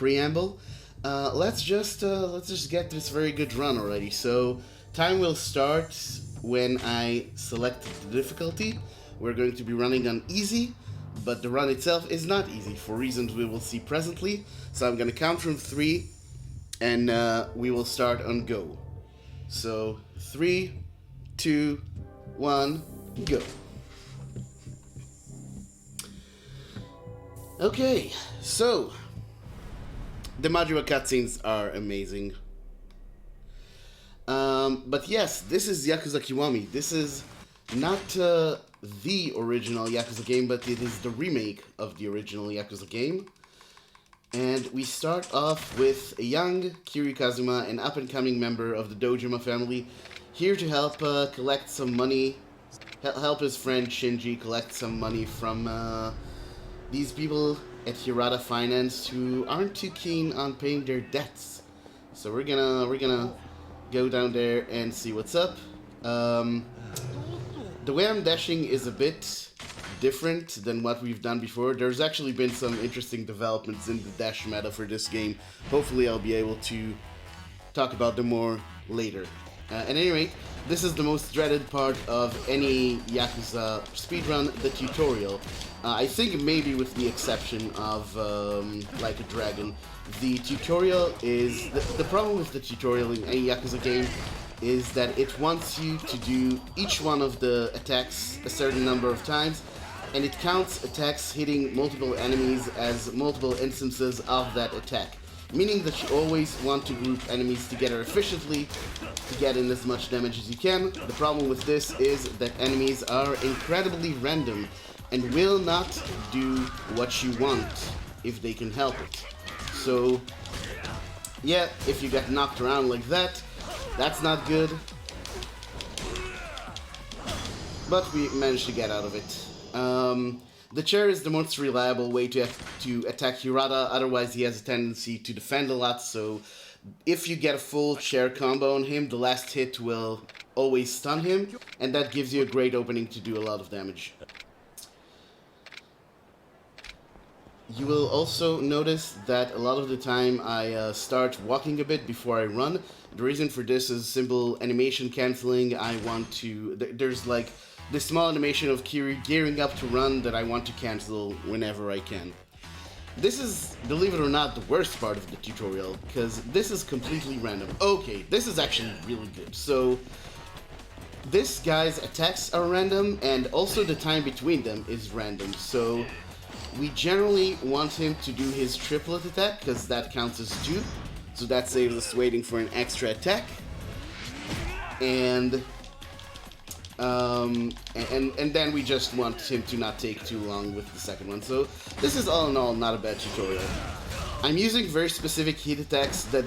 preamble, let's just get this very good run already. So time will start when I select the difficulty. We're going to be running on easy, but the run itself is not easy for reasons we will see presently. So I'm going to count from 3, and we will start on go. So 3, 2, 1, go. Okay, so the Majima cutscenes are amazing. But yes, this is Yakuza Kiwami. This is not the original Yakuza game, but it is the remake of the original Yakuza game. And we start off with a young Kiryu Kazuma, an up-and-coming member of the Dojima family, here to help collect some money, help his friend Shinji collect some money from these people at Hirata Finance who aren't too keen on paying their debts. So we're gonna go down there and see what's up. The way I'm dashing is a bit different than what we've done before. There's actually been some interesting developments in the dash meta for this game. Hopefully I'll be able to talk about them more later. At any rate, this is the most dreaded part of any Yakuza speedrun, the tutorial. I think maybe with the exception of Like a Dragon. The tutorial is... The problem with the tutorial in any Yakuza game is that it wants you to do each one of the attacks a certain number of times, and it counts attacks hitting multiple enemies as multiple instances of that attack. Meaning that you always want to group enemies together efficiently to get in as much damage as you can. The problem with this is that enemies are incredibly random and will not do what you want if they can help it. So, yeah, if you get knocked around like that, that's not good. But we managed to get out of it. The chair is the most reliable way to attack Hirata, otherwise he has a tendency to defend a lot, so if you get a full chair combo on him, the last hit will always stun him, and that gives you a great opening to do a lot of damage. You will also notice that a lot of the time I start walking a bit before I run. The reason for this is simple animation cancelling. I want to... There's like this small animation of Kiryu gearing up to run that I want to cancel whenever I can. This is, believe it or not, the worst part of the tutorial, because this is completely random. Okay, this is actually really good. So, this guy's attacks are random, and also the time between them is random. So, we generally want him to do his triplet attack, because that counts as 2. So that saves us waiting for an extra attack. And then we just want him to not take too long with the second one. So this is all in all not a bad tutorial. I'm using very specific heat attacks that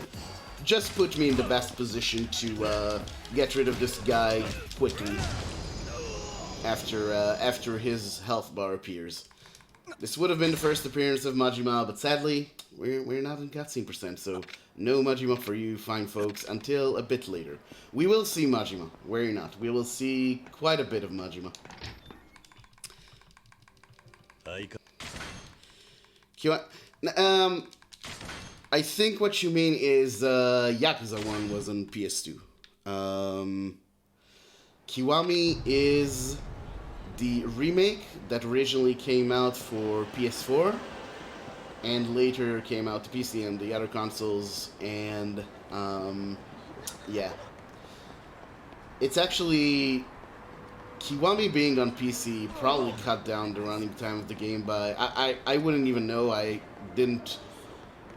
just put me in the best position to get rid of this guy quickly after his health bar appears. This would have been the first appearance of Majima, but sadly, we're not in cutscene percent, so no Majima for you fine folks until a bit later. We will see Majima, worry not. We will see quite a bit of Majima. I think what you mean is Yakuza 1 was on PS2. Kiwami is the remake that originally came out for PS4 and later came out to PC and the other consoles, and yeah. It's actually... Kiwami being on PC probably cut down the running time of the game by... I wouldn't even know. I didn't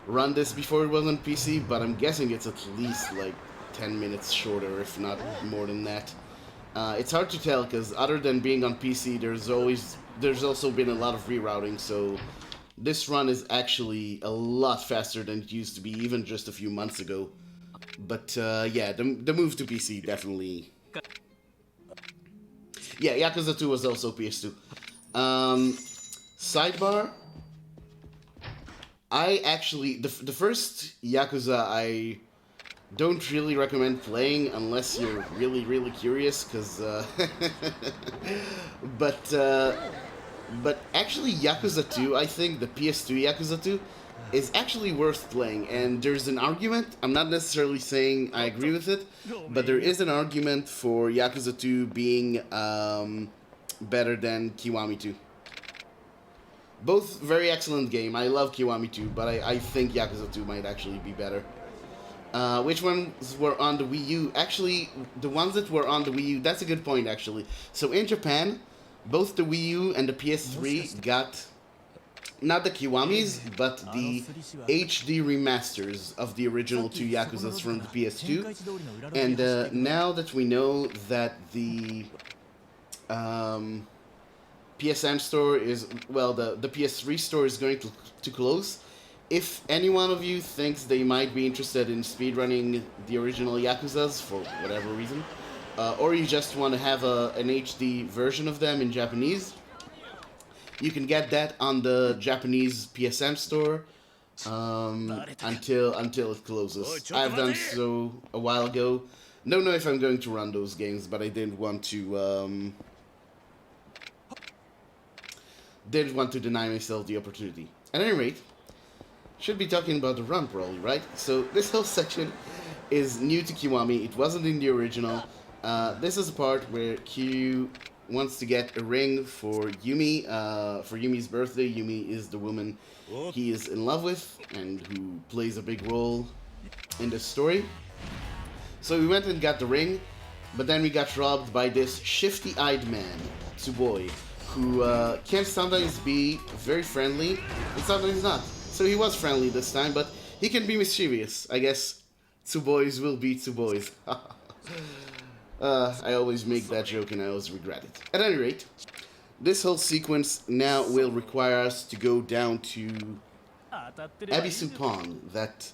run this before it was on PC, but I'm guessing it's at least like 10 minutes shorter, if not more than that. It's hard to tell, because other than being on PC, there's also been a lot of rerouting, so this run is actually a lot faster than it used to be, even just a few months ago. But yeah, the move to PC definitely... Yeah, Yakuza 2 was also PS2. Sidebar, I actually... The first Yakuza I don't really recommend playing unless you're really, really curious, because... But actually Yakuza 2, I think, the PS2 Yakuza 2, is actually worth playing. And there's an argument, I'm not necessarily saying I agree with it, but there is an argument for Yakuza 2 being better than Kiwami 2. Both very excellent game. I love Kiwami 2, but I think Yakuza 2 might actually be better. Which ones were on the Wii U? Actually, the ones that were on the Wii U, that's a good point, actually. So in Japan, both the Wii U and the PS3 got, not the Kiwamis, but the HD remasters of the original two Yakuzas from the PS2. And now that we know that the PSN store is, well, the PS3 store is going to close, if any one of you thinks they might be interested in speedrunning the original Yakuzas for whatever reason, or you just want to have an HD version of them in Japanese, you can get that on the Japanese PSN store until it closes. I've done so a while ago. Don't know if I'm going to run those games, but I didn't want to deny myself the opportunity. At any rate, should be talking about the run probably, right? So this whole section is new to Kiwami. It wasn't in the original. This is a part where Kiryu wants to get a ring for Yumi, for Yumi's birthday. Yumi is the woman he is in love with and who plays a big role in the story. So we went and got the ring, but then we got robbed by this shifty-eyed man, Tsuboi, who can sometimes be very friendly and sometimes not. So he was friendly this time, but he can be mischievous. I guess Tsubois will be Tsubois. I always make that joke and I always regret it. At any rate, this whole sequence now will require us to go down to Abisu Pond, that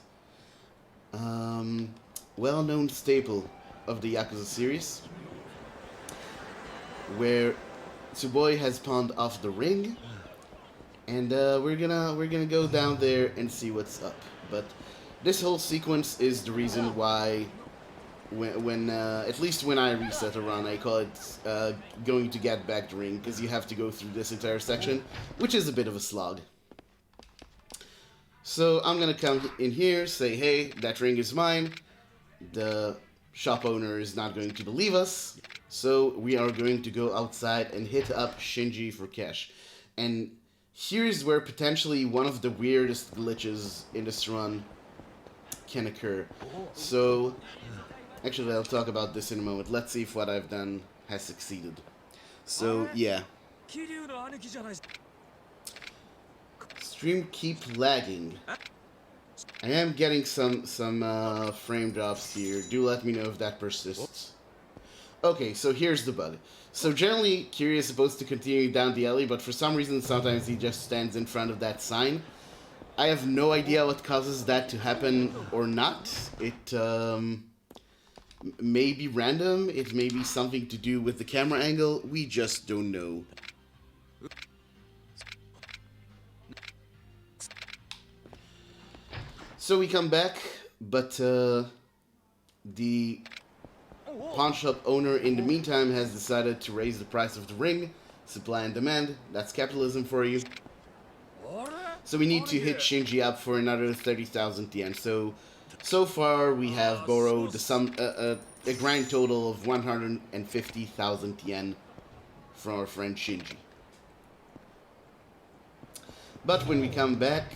well-known staple of the Yakuza series, where Tsuboi has pawned off the ring, and we're gonna go down there and see what's up. But this whole sequence is the reason why, when at least when I reset a run, I call it going to get back the ring, because you have to go through this entire section, which is a bit of a slog. So I'm gonna come in here, say, hey, that ring is mine. The shop owner is not going to believe us, so we are going to go outside and hit up Shinji for cash. And here's where potentially one of the weirdest glitches in this run can occur. So, actually I'll talk about this in a moment. Let's see if what I've done has succeeded. So, yeah. Stream keep lagging. I am getting some frame drops here. Do let me know if that persists. Okay, so here's the bug. So generally, Kiryu is supposed to continue down the alley, but for some reason, sometimes he just stands in front of that sign. I have no idea what causes that to happen or not. It may be random. It may be something to do with the camera angle. We just don't know. So we come back, but the pawn shop owner in the meantime has decided to raise the price of the ring. Supply and demand, that's capitalism for you. So we need to hit Shinji up for another 30,000 yen. So far we have borrowed a grand total of 150,000 yen from our friend Shinji. But when we come back,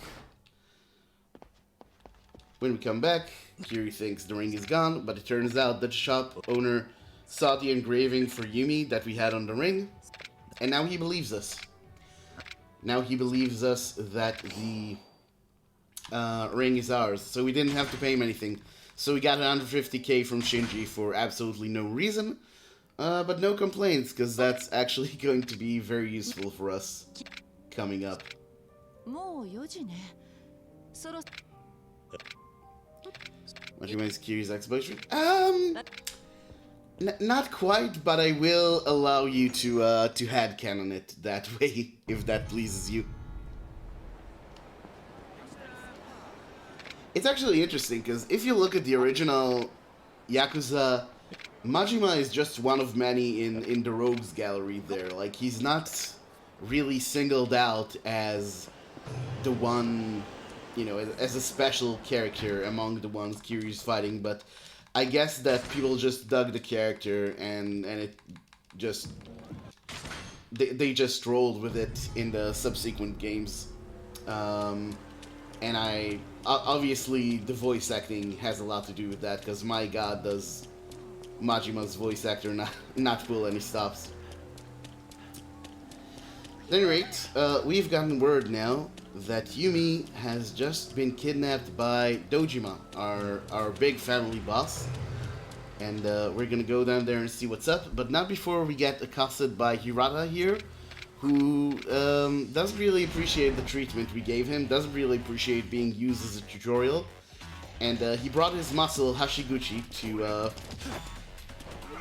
Kiryu thinks the ring is gone, but it turns out that the shop owner saw the engraving for Yumi that we had on the ring, and now he believes us. Now he believes us that the ring is ours, so we didn't have to pay him anything. So we got 150k from Shinji for absolutely no reason, but no complaints, because that's actually going to be very useful for us coming up. What reminds Kiryu's Xbox? Not quite, but I will allow you to headcanon it that way, if that pleases you. It's actually interesting, because if you look at the original Yakuza, Majima is just one of many in the rogues gallery there. Like, he's not really singled out as the one you know, as a special character among the ones Kiryu's fighting, but I guess that people just dug the character and it just they just rolled with it in the subsequent games. And obviously the voice acting has a lot to do with that, because my god, does Majima's voice actor not pull any stops. At any rate, we've gotten word now that Yumi has just been kidnapped by Dojima, our big family boss. And we're gonna go down there and see what's up, but not before we get accosted by Hirata here, who doesn't really appreciate the treatment we gave him, doesn't really appreciate being used as a tutorial, and he brought his muscle Hashiguchi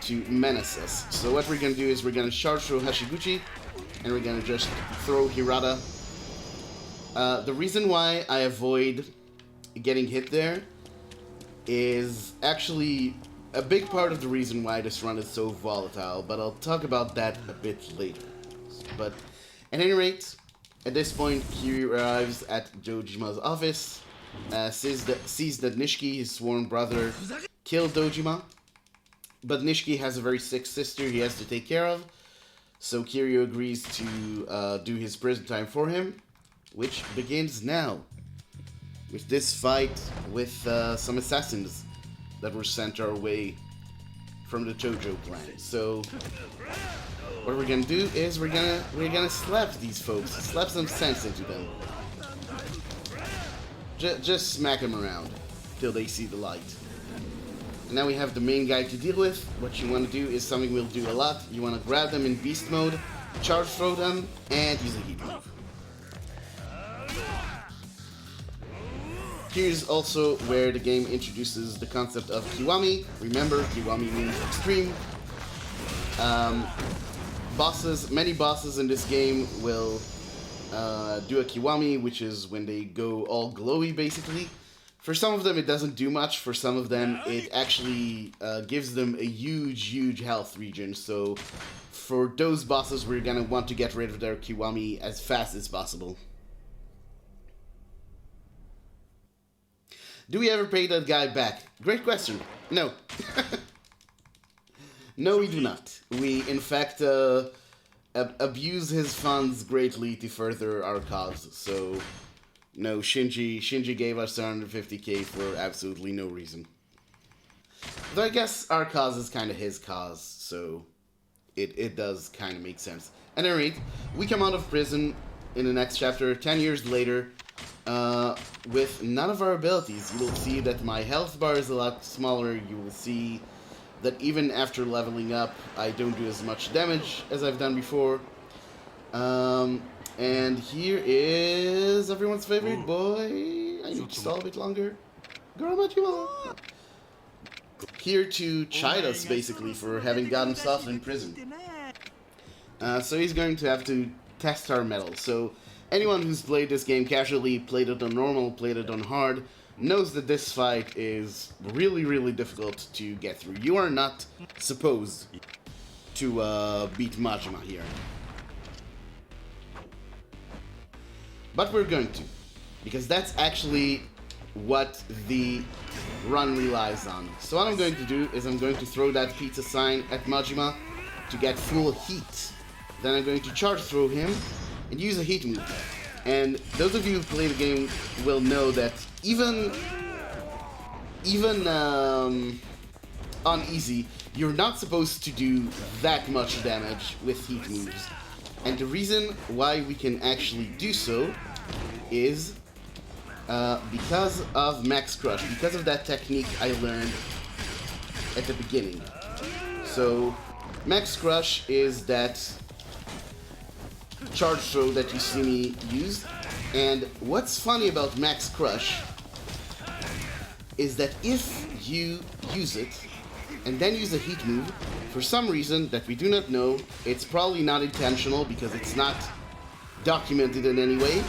to menace us. So what we're gonna do is we're gonna charge through Hashiguchi, and we're gonna just throw Hirata. The reason why I avoid getting hit there is actually a big part of the reason why this run is so volatile, but I'll talk about that a bit later. But at any rate, at this point, Kiryu arrives at Dojima's office, sees that Nishiki, his sworn brother, killed Dojima, but Nishiki has a very sick sister he has to take care of, so Kiryu agrees to do his prison time for him, which begins now, with this fight with some assassins that were sent our way from the Chojo clan. So what we're gonna do is we're gonna slap these folks, slap some sense into them. Just smack them around till they see the light. And now we have the main guy to deal with. What you want to do is something we'll do a lot. You want to grab them in beast mode, charge throw them, and use a heat move. Here's also where the game introduces the concept of Kiwami. Remember, Kiwami means extreme. Many bosses in this game will do a Kiwami, which is when they go all glowy, basically. For some of them, it doesn't do much. For some of them, it actually gives them a huge health regen. So for those bosses, we're gonna want to get rid of their Kiwami as fast as possible. Do we ever pay that guy back? Great question. No. No, we do not. We, in fact, abuse his funds greatly to further our cause. So, no, Shinji gave us 150k for absolutely no reason. Though I guess our cause is kind of his cause, so it does kind of make sense. At any rate, we come out of prison in the next chapter, 10 years later, with none of our abilities. You will see that my health bar is a lot smaller. You will see that even after leveling up, I don't do as much damage as I've done before. And here is everyone's favorite boy. I need to stall a bit longer. Goromachima! Here to chide us, basically, for having gotten himself in prison. So he's going to have to test our mettle. So anyone who's played this game casually, played it on normal, played it on hard, knows that this fight is really difficult to get through. You are not supposed to beat Majima here. But we're going to, because that's actually what the run relies on. So what I'm going to do is I'm going to throw that pizza sign at Majima to get full heat. Then I'm going to charge throw him and use a heat move. And those of you who play the game will know that even on easy, you're not supposed to do that much damage with heat moves. And the reason why we can actually do so is because of Max Crush, because of that technique I learned at the beginning. So Max Crush is that charge throw that you see me use, and what's funny about Max Crush is that if you use it and then use a heat move, for some reason that we do not know, it's probably not intentional because it's not documented in any way,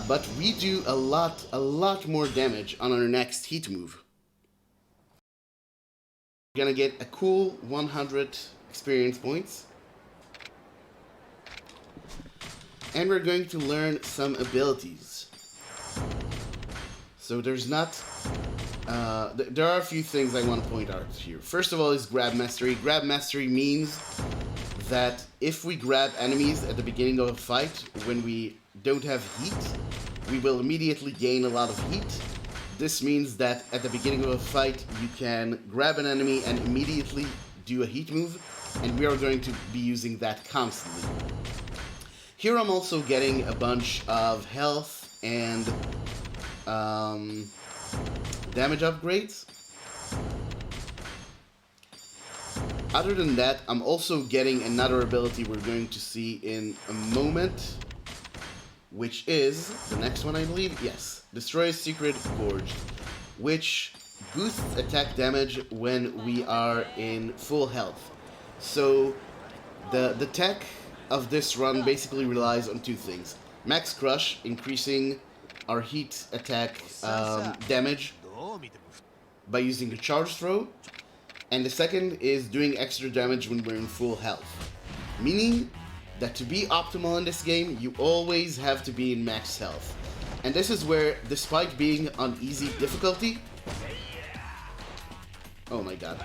but we do a lot more damage on our next heat move. We're gonna get a cool 100 experience points. And we're going to learn some abilities. So there's not... there are a few things I want to point out here. First of all is grab mastery. Grab mastery means that if we grab enemies at the beginning of a fight when we don't have heat, we will immediately gain a lot of heat. This means that at the beginning of a fight you can grab an enemy and immediately do a heat move, and we are going to be using that constantly. Here I'm also getting a bunch of health and damage upgrades. Other than that, I'm also getting another ability we're going to see in a moment, which is the next one, I believe. Yes, Destroy Secret Gorge, which boosts attack damage when we are in full health. So the tech of this run basically relies on two things: Max Crush, increasing our heat attack damage by using a charge throw, and the second is doing extra damage when we're in full health. Meaning that to be optimal in this game, you always have to be in max health. And this is where, despite being on easy difficulty... Oh my god.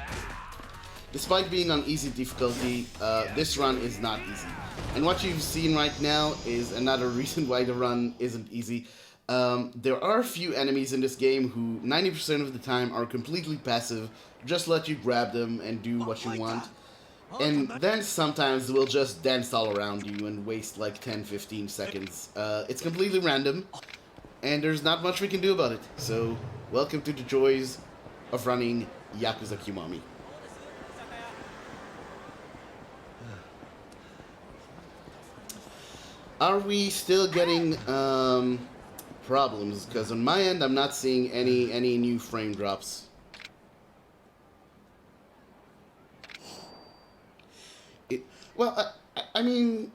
Despite being on easy difficulty, this run is not easy. And what you've seen right now is another reason why the run isn't easy. There are a few enemies in this game who 90% of the time are completely passive, just let you grab them and do what you want. And then sometimes they'll just dance all around you and waste like 10-15 seconds. It's completely random, and there's not much we can do about it. So, welcome to the joys of running Yakuza Kiwami. Are we still getting problems? Because on my end, I'm not seeing any new frame drops. Well, I mean,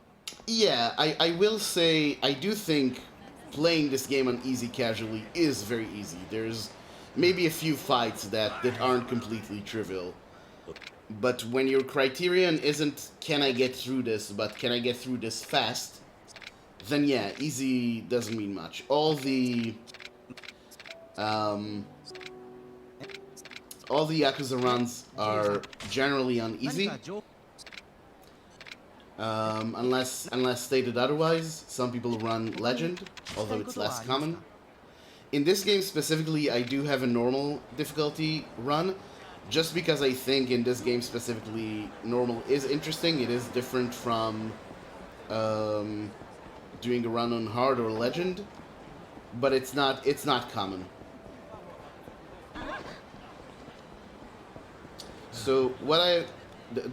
yeah, I will say I do think playing this game on easy casually is very easy. There's maybe a few fights that aren't completely trivial. But when your criterion isn't, can I get through this, but can I get through this fast, then yeah, easy doesn't mean much. All the Yakuza runs are generally on easy. Unless stated otherwise. Some people run Legend, although it's less common. In this game specifically, I do have a normal difficulty run, just because I think in this game specifically, normal is interesting. It is different from doing a run on hard or Legend, but it's not common. So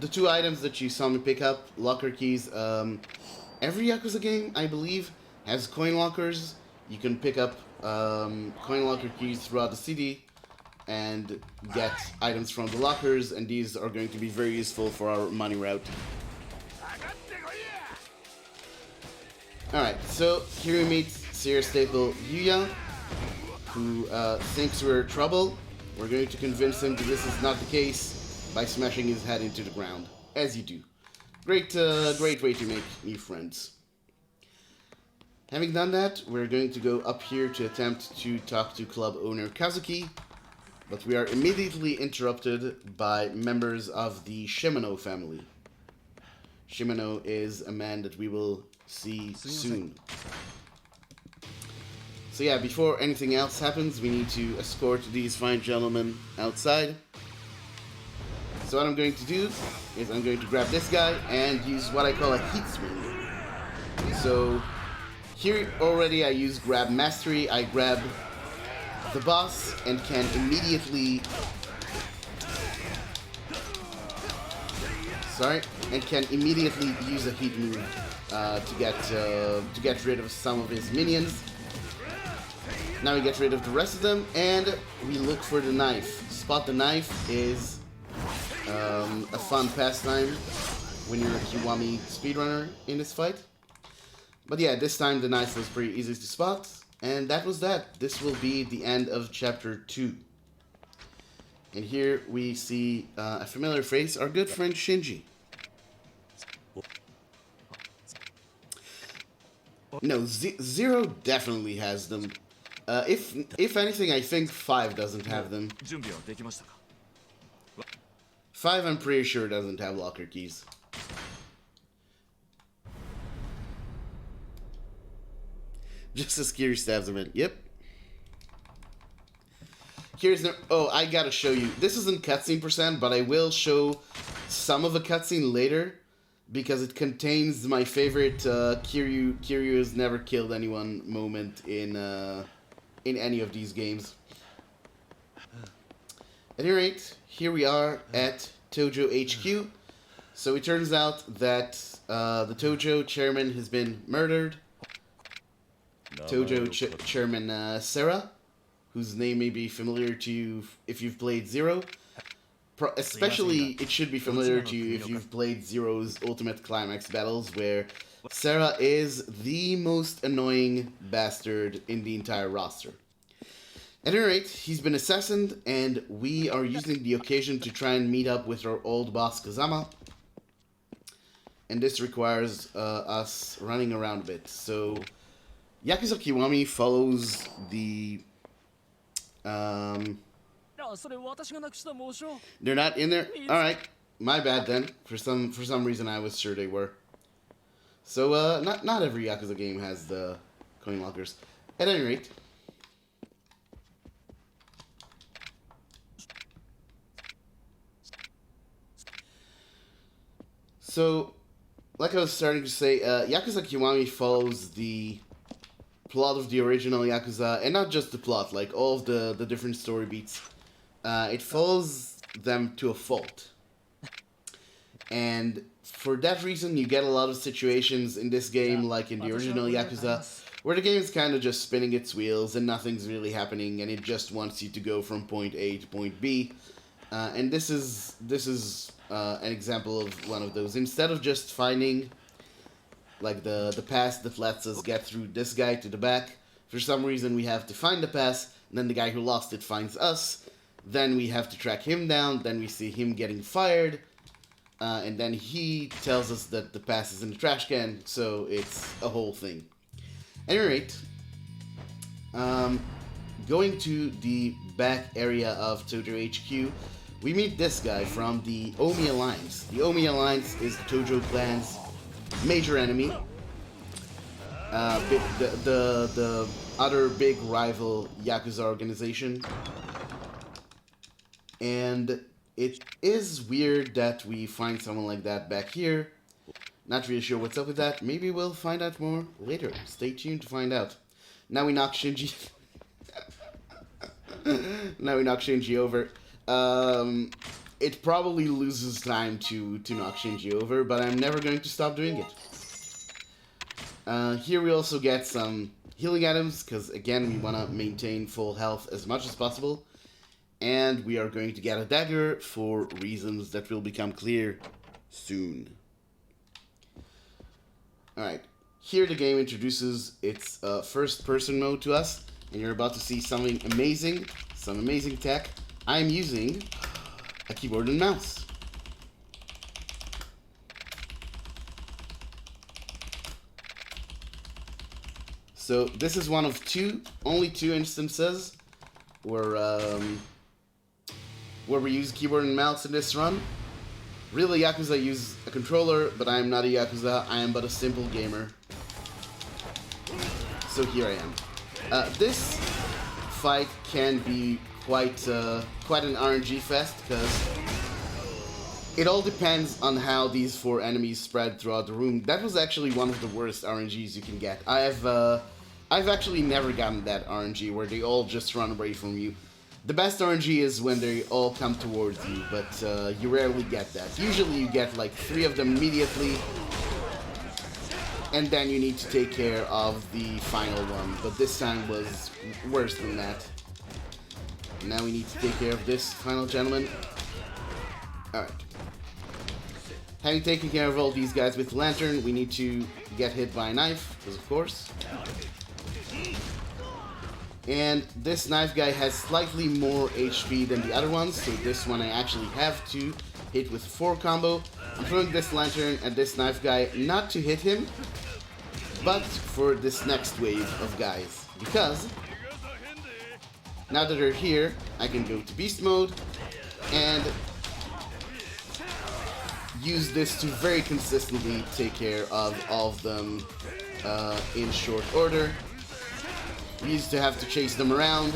the two items that you saw me pick up, locker keys, every Yakuza game, I believe, has coin lockers. You can pick up coin locker keys throughout the city and get items from the lockers, and these are going to be very useful for our money route. Alright, so here we meet Sierra staple Yuya, who thinks we're trouble. We're going to convince him that this is not the case by smashing his head into the ground, as you do. Great way to make new friends. Having done that, we're going to go up here to attempt to talk to club owner Kazuki, but we are immediately interrupted by members of the Shimano family. Shimano is a man that we will see soon. So yeah, before anything else happens, we need to escort these fine gentlemen outside. So what I'm going to do is I'm going to grab this guy and use what I call a heat swing. So here already I use grab mastery. I grab the boss and can immediately use a heat move to get rid of some of his minions. Now we get rid of the rest of them and we look for the knife. Spot the knife is a fun pastime when you're a Kiwami speedrunner in this fight. But yeah, this time the knife was pretty easy to spot, and that was that. This will be the end of chapter 2. And here we see a familiar face, our good friend Shinji. No, Zero definitely has them. If anything, I think 5 doesn't have them. 5, I'm pretty sure, doesn't have locker keys. Just as Kiri stabs him in. Yep. Here's no. Oh, I gotta show you. This isn't cutscene %, but I will show some of a cutscene later because it contains my favorite Kiryu has never killed anyone moment in any of these games. At any rate, here we are at Tojo HQ. So it turns out that the Tojo chairman has been murdered. Tojo chairman Sarah, whose name may be familiar to you if you've played Zero. Especially, it should be familiar to you if you've played Zero's Ultimate Climax battles, where Sarah is the most annoying bastard in the entire roster. At any rate, he's been assassinated, and we are using the occasion to try and meet up with our old boss, Kazama. And this requires us running around a bit. So, Yakuza Kiwami follows the... They're not in there? Alright, my bad then. For some reason I was sure they were. So, not every Yakuza game has the coin lockers. At any rate... So, like I was starting to say, Yakuza Kiwami follows the plot of the original Yakuza, and not just the plot, like all of the different story beats. It follows them to a fault. And for that reason, you get a lot of situations in this game, like in the original Yakuza, where the game is kind of just spinning its wheels and nothing's really happening, and it just wants you to go from point A to point B. And this is an example of one of those. Instead of just finding like the pass that lets us get through this guy to the back, for some reason we have to find the pass, and then the guy who lost it finds us, then we have to track him down, then we see him getting fired, and then he tells us that the pass is in the trash can, so it's a whole thing. At any rate, going to the back area of Tojo HQ, we meet this guy from the Omi Alliance. The Omi Alliance is the Tojo clan's major enemy. The other big rival Yakuza organization. And it is weird that we find someone like that back here. Not really sure what's up with that. Maybe we'll find out more later. Stay tuned to find out. Now we knock Shinji... now we knock Shinji over. It probably loses time to knock Shinji over, but I'm never going to stop doing it. Here we also get some healing items, because again, we want to maintain full health as much as possible. And we are going to get a dagger for reasons that will become clear soon. Alright, here the game introduces its first-person mode to us, and you're about to see something amazing, some amazing tech. I'm using a keyboard and mouse. So this is one of only two instances where we use keyboard and mouse in this run. Really, Yakuza use a controller, but I am not a Yakuza. I am but a simple gamer. So here I am. This fight can be quite an RNG fest, because it all depends on how these 4 enemies spread throughout the room. That was actually one of the worst RNGs you can get. I've actually never gotten that RNG where they all just run away from you. The best RNG is when they all come towards you, but you rarely get that. Usually you get like 3 of them immediately, and then you need to take care of the final one, but this time was worse than that. Now we need to take care of this final gentleman. Alright. Having taken care of all these guys with Lantern, we need to get hit by a knife, because of course. And this knife guy has slightly more HP than the other ones, so this one I actually have to hit with a 4 combo. I'm throwing this Lantern at this knife guy, not to hit him, but for this next wave of guys. Because now that they're here, I can go to beast mode and use this to very consistently take care of all of them in short order. We used to have to chase them around,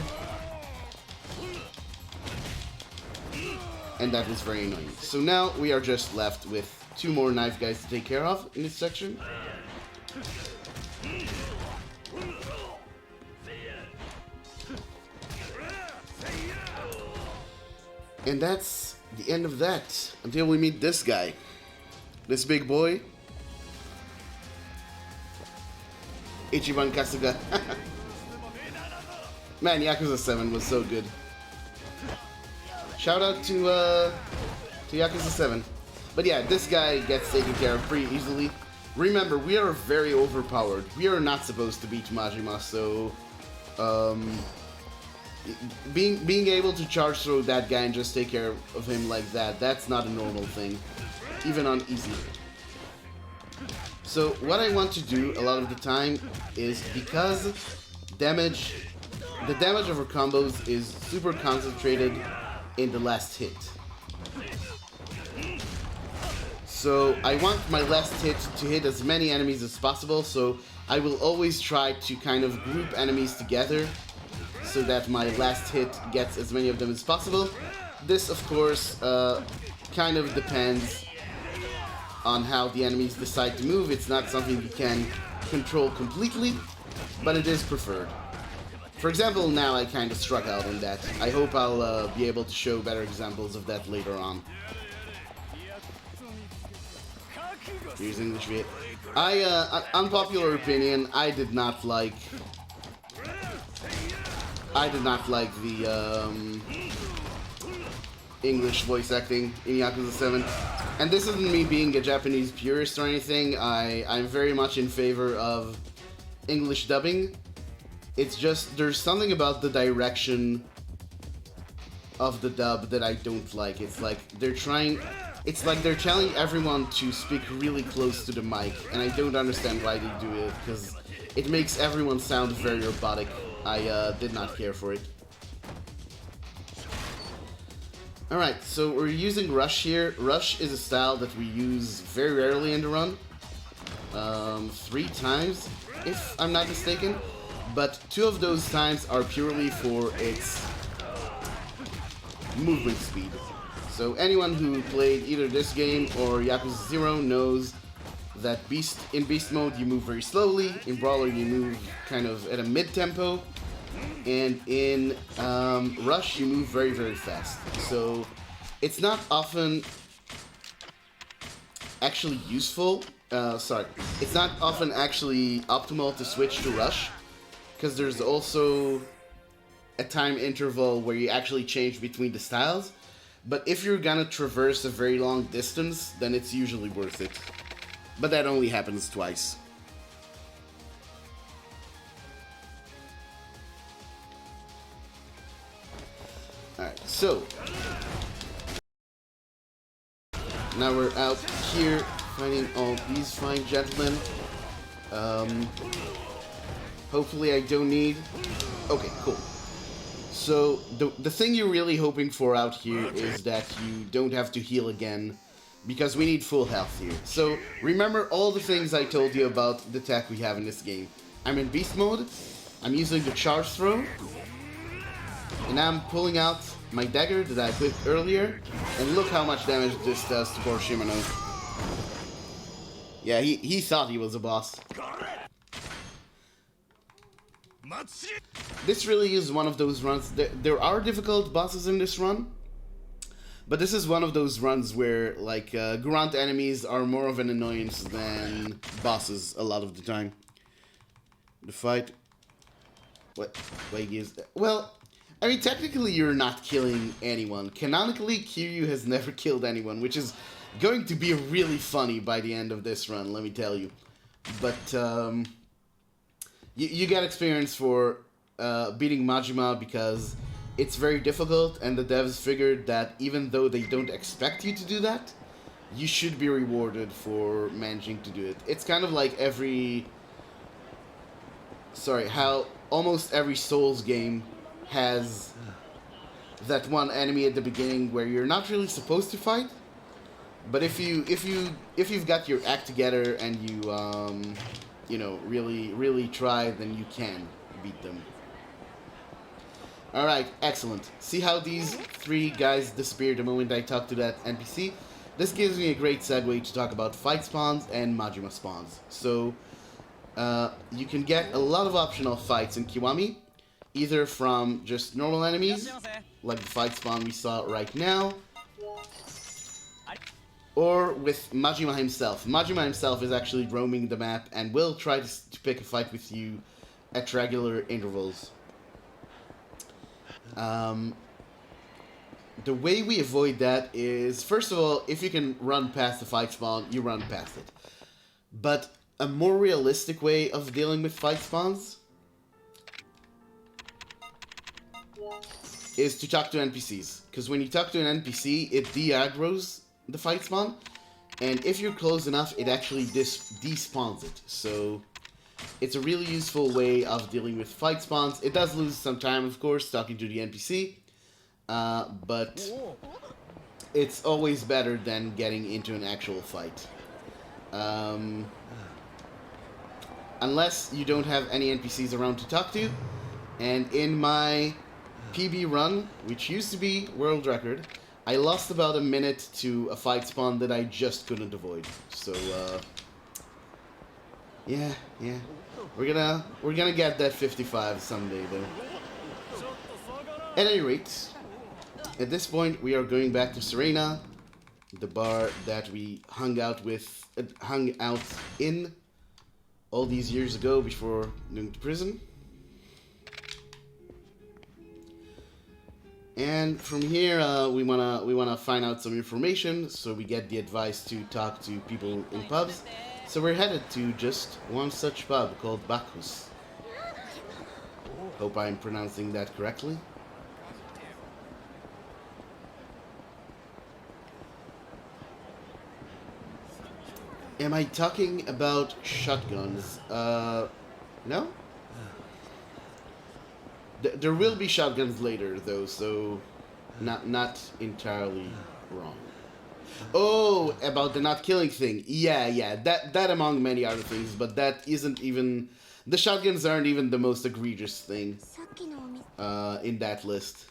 and that was very annoying. So now we are just left with 2 more knife guys to take care of in this section. And that's the end of that, until we meet this guy. This big boy. Ichiban Kasuga. Man, Yakuza 7 was so good. Shout out to Yakuza 7. But yeah, this guy gets taken care of pretty easily. Remember, we are very overpowered. We are not supposed to beat Majima, so being able to charge throw that guy and just take care of him like that, that's not a normal thing, even on easy. So what I want to do a lot of the time is, because the damage of our combos is super concentrated in the last hit. So I want my last hit to hit as many enemies as possible, so I will always try to kind of group enemies together so that my last hit gets as many of them as possible. This, of course, kind of depends on how the enemies decide to move. It's not something you can control completely, but it is preferred. For example, now I kind of struck out on that. I hope I'll be able to show better examples of that later on. Here's English V8. Unpopular opinion, I did not like the English voice acting in Yakuza 7. And this isn't me being a Japanese purist or anything. I'm very much in favor of English dubbing. It's just, there's something about the direction of the dub that I don't like. It's like they're telling everyone to speak really close to the mic, and I don't understand why they do it, because it makes everyone sound very robotic. I did not care for it. Alright, so we're using Rush here. Rush is a style that we use very rarely in the run. 3 times, if I'm not mistaken. But 2 of those times are purely for its movement speed. So anyone who played either this game or Yakuza 0 knows that in Beast mode you move very slowly, in Brawler you move kind of at a mid-tempo, and in Rush you move very, very fast. So it's not often actually useful, it's not often actually optimal to switch to Rush, because there's also a time interval where you actually change between the styles. But if you're gonna traverse a very long distance, then it's usually worth it. But that only happens twice. Alright, so now we're out here fighting all these fine gentlemen. Hopefully I don't need... Okay, cool. So, the thing you're really hoping for out here is that you don't have to heal again, because we need full health here. So, remember all the things I told you about the tech we have in this game. I'm in beast mode, I'm using the charge throw, and I'm pulling out my dagger that I equipped earlier, and look how much damage this does to poor Shimano. Yeah, he thought he was a boss. This really is one of those runs. There are difficult bosses in this run, but this is one of those runs where, like, grunt enemies are more of an annoyance than bosses a lot of the time. The fight... What is that? Well, I mean, technically you're not killing anyone. Canonically, Kiryu has never killed anyone, which is going to be really funny by the end of this run, let me tell you. But, you get experience for beating Majima because it's very difficult, and the devs figured that even though they don't expect you to do that, you should be rewarded for managing to do it. It's kind of like how almost every Souls game has that one enemy at the beginning where you're not really supposed to fight, but if you've got your act together and you know, really try, then you can beat them. All right, excellent. See how these 3 guys disappear the moment I talk to that NPC? This gives me a great segue to talk about fight spawns and Majima spawns. So, you can get a lot of optional fights in Kiwami, either from just normal enemies, like the fight spawn we saw right now, or with Majima himself. Majima himself is actually roaming the map and will try to pick a fight with you at regular intervals. The way we avoid that is, first of all, if you can run past the fight spawn, you run past it. But a more realistic way of dealing with fight spawns is to talk to NPCs. Because when you talk to an NPC, it de-aggroes the fight spawn, and if you're close enough, it actually despawns it. So it's a really useful way of dealing with fight spawns. It does lose some time, of course, talking to the NPC, but it's always better than getting into an actual fight. Unless you don't have any NPCs around to talk to, and in my PB run, which used to be world record, I lost about a minute to a fight spawn that I just couldn't avoid. So, yeah. We're gonna get that 55 someday, though. At any rate, at this point, we are going back to Serena, the bar that we hung out in all these years ago before going to prison. And from here, we wanna find out some information, so we get the advice to talk to people in pubs. So we're headed to just one such pub called Bacchus. Hope I'm pronouncing that correctly. Am I talking about shotguns? No? There will be shotguns later, though, so not entirely wrong. Oh, about the not killing thing. Yeah, that among many other things, but that isn't even... The shotguns aren't even the most egregious thing in that list.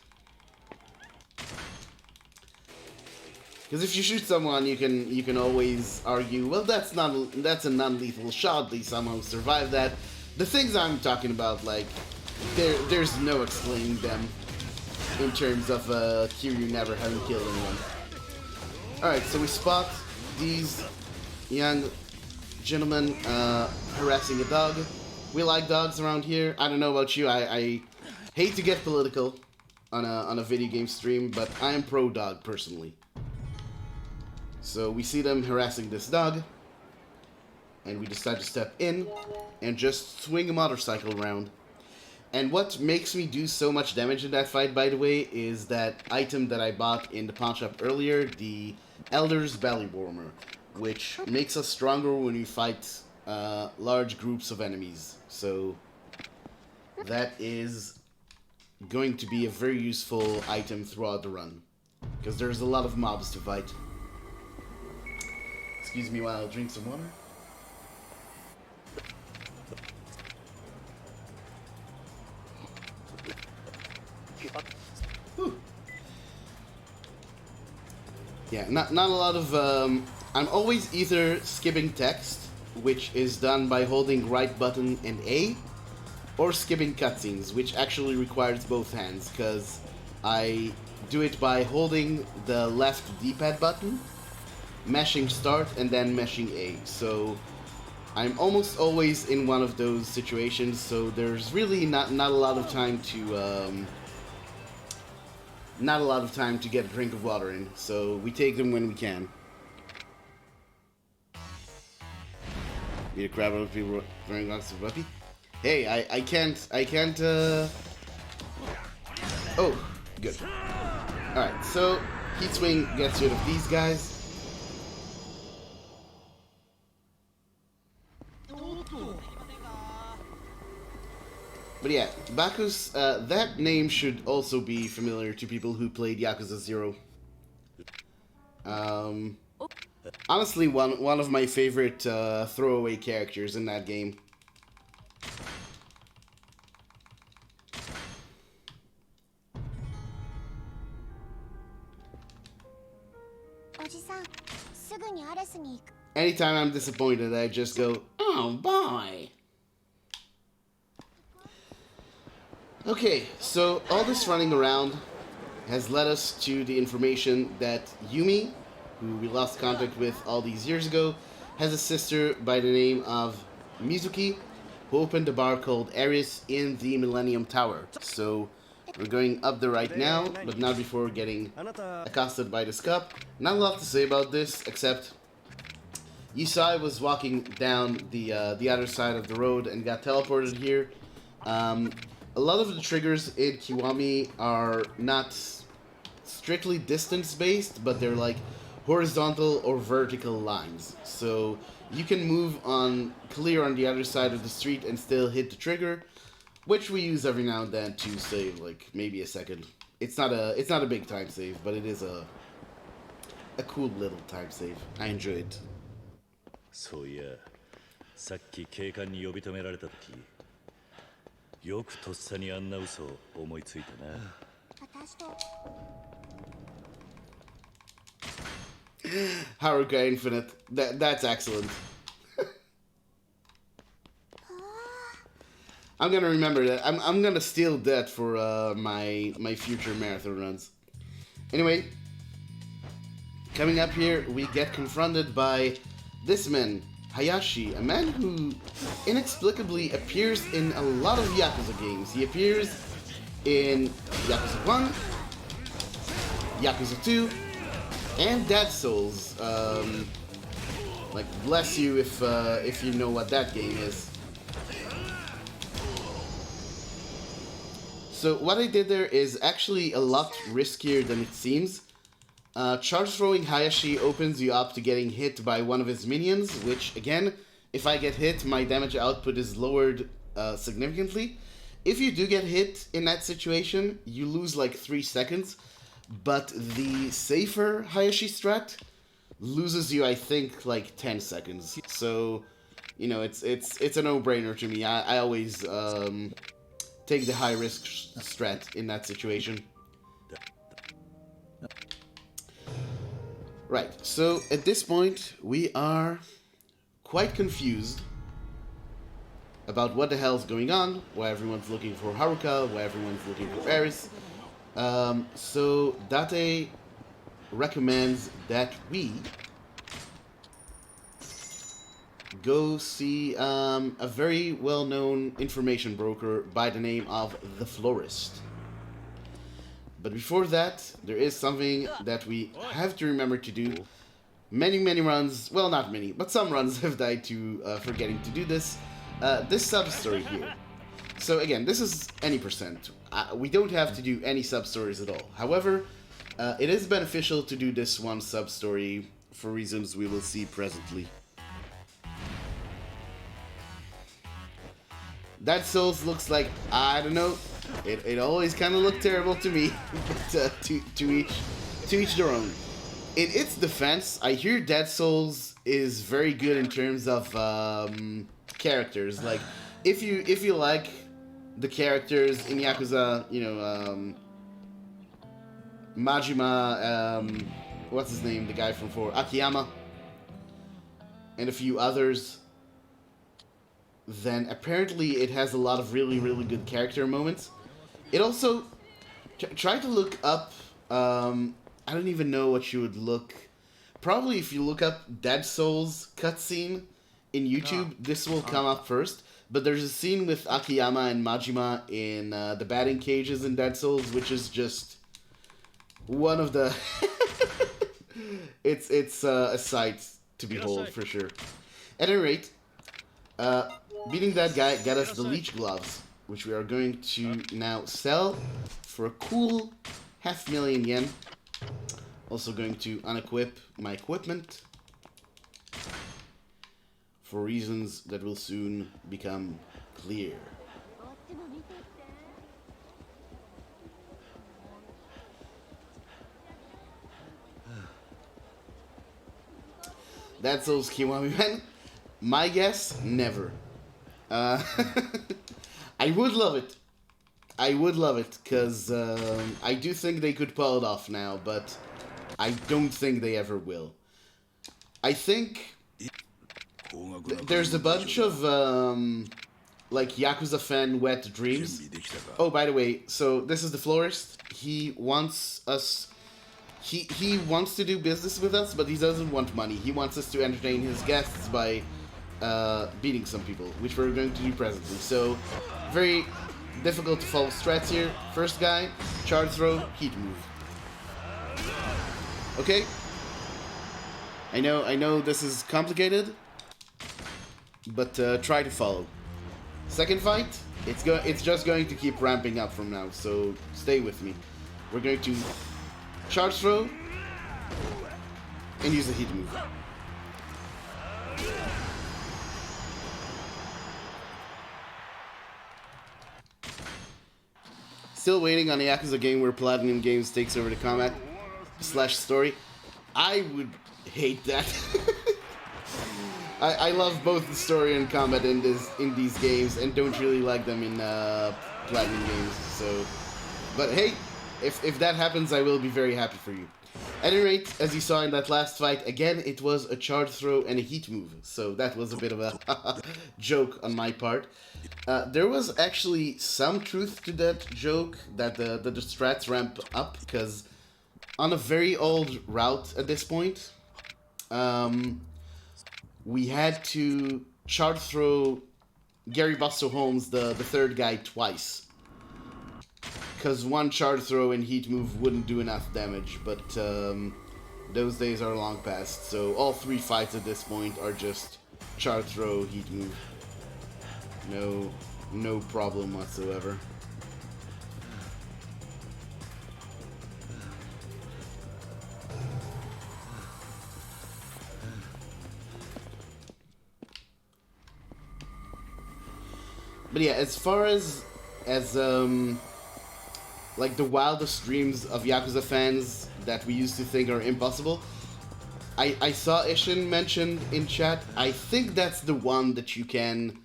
Because if you shoot someone, you can always argue, well, that's a non-lethal shot, they somehow survived that. The things I'm talking about, like, there's no explaining them in terms of Kiryu never having killed anyone. Alright, so we spot these young gentlemen harassing a dog. We like dogs around here. I don't know about you, I hate to get political on a video game stream, but I am pro-dog personally. So we see them harassing this dog, and we decide to step in and just swing a motorcycle around. And what makes me do so much damage in that fight, by the way, is that item that I bought in the pawn shop earlier, the Elder's Belly Warmer, which makes us stronger when we fight large groups of enemies. So that is going to be a very useful item throughout the run, because there's a lot of mobs to fight. Excuse me while I drink some water. Whew. Yeah, not a lot of... I'm always either skipping text, which is done by holding right button and A, or skipping cutscenes, which actually requires both hands, because I do it by holding the left D-pad button, mashing start, and then mashing A. So I'm almost always in one of those situations, so there's really not a lot of time to get a drink of water in, so we take them when we can. Need a crowd of people wearing lots of puppy? Hey, I can't, Oh, good. Alright, so Heat Swing gets rid of these guys. But yeah, Bacchus, that name should also be familiar to people who played Yakuza 0. Honestly, one of my favorite throwaway characters in that game. Anytime I'm disappointed, I just go, oh boy. Okay, so all this running around has led us to the information that Yumi, who we lost contact with all these years ago, has a sister by the name of Mizuki, who opened a bar called Eris in the Millennium Tower. So we're going up there right now, but not before getting accosted by this cup. Not a lot to say about this, except Yusai was walking down the other side of the road and got teleported here. A lot of the triggers in Kiwami are not strictly distance-based, but they're like horizontal or vertical lines. So you can move on clear on the other side of the street and still hit the trigger, which we use every now and then to save like maybe a second. It's not a big time save, but it is a cool little time save. I enjoy it. So yeah, さっき警官に呼び止められた時、よくとっさにあんな嘘を思いついたな。Haruka Infinite. That's excellent. I'm gonna remember that. I'm gonna steal that for my future marathon runs. Anyway, coming up here, we get confronted by this man, Hayashi, a man who inexplicably appears in a lot of Yakuza games. He appears in Yakuza 1, Yakuza 2, and Dead Souls. Like, bless you if you know what that game is. So what I did there is actually a lot riskier than it seems. Charge throwing Hayashi opens you up to getting hit by one of his minions, which, again, if I get hit, my damage output is lowered significantly. If you do get hit in that situation, you lose like 3 seconds, but the safer Hayashi strat loses you, I think, like 10 seconds. So, you know, it's a no-brainer to me. I always take the high-risk strat in that situation. Right, so at this point, we are quite confused about what the hell's going on, why everyone's looking for Haruka, why everyone's looking for Eris. So Date recommends that we go see a very well-known information broker by the name of The Florist. But before that, there is something that we have to remember to do. Many runs, well, not many, but some runs have died to forgetting to do this. This sub-story here. So again, this is any percent. We don't have to do any sub-stories at all. However, it is beneficial to do this one sub-story for reasons we will see presently. That Souls looks like, I don't know, it always kind of looked terrible to me, but to each their own. In its defense, I hear Dead Souls is very good in terms of characters. Like, if you like the characters in Yakuza, you know, Majima, what's his name, the guy from 4, Akiyama, and a few others, then apparently it has a lot of really good character moments. It also, try to look up, I don't even know what you would look, probably if you look up Dead Souls cutscene in YouTube, this will come up first. But there's a scene with Akiyama and Majima in the batting cages in Dead Souls, which is just one of the... it's a sight to behold, for sure. At any rate, beating that guy got us the Leech Gloves, which we are going to now sell for a cool 500,000 yen. Also going to unequip my equipment for reasons that will soon become clear. That Souls Kiwami, man. My guess, never. Uh, I would love it. I would love it, because I do think they could pull it off now, but I don't think they ever will. I think there's a bunch of like Yakuza fan wet dreams. Oh, by the way, so this is the florist. He wants us. He wants to do business with us, but he doesn't want money. He wants us to entertain his guests by beating some people, which we're going to do presently. So, very difficult to follow strats here. First guy, charge throw, heat move. Okay. I know this is complicated, but try to follow. Second fight, it's just going to keep ramping up from now, so stay with me. We're going to charge throw and use the heat move. Still waiting on a Yakuza game where Platinum Games takes over the combat / story. I would hate that. I love both the story and combat in these games, and don't really like them in Platinum Games. So, but hey, if that happens, I will be very happy for you. At any rate, as you saw in that last fight, again it was a charge throw and a heat move. So that was a bit of a joke on my part. There was actually some truth to that joke, that the strats ramp up, because on a very old route at this point, we had to charge throw Gary Buster Holmes, the third guy, twice. Because one charge throw and heat move wouldn't do enough damage, but those days are long past. So all 3 fights at this point are just charge throw, heat move. No problem whatsoever. But yeah, as far as like the wildest dreams of Yakuza fans that we used to think are impossible, I saw Ishin mentioned in chat. I think that's the one that you can...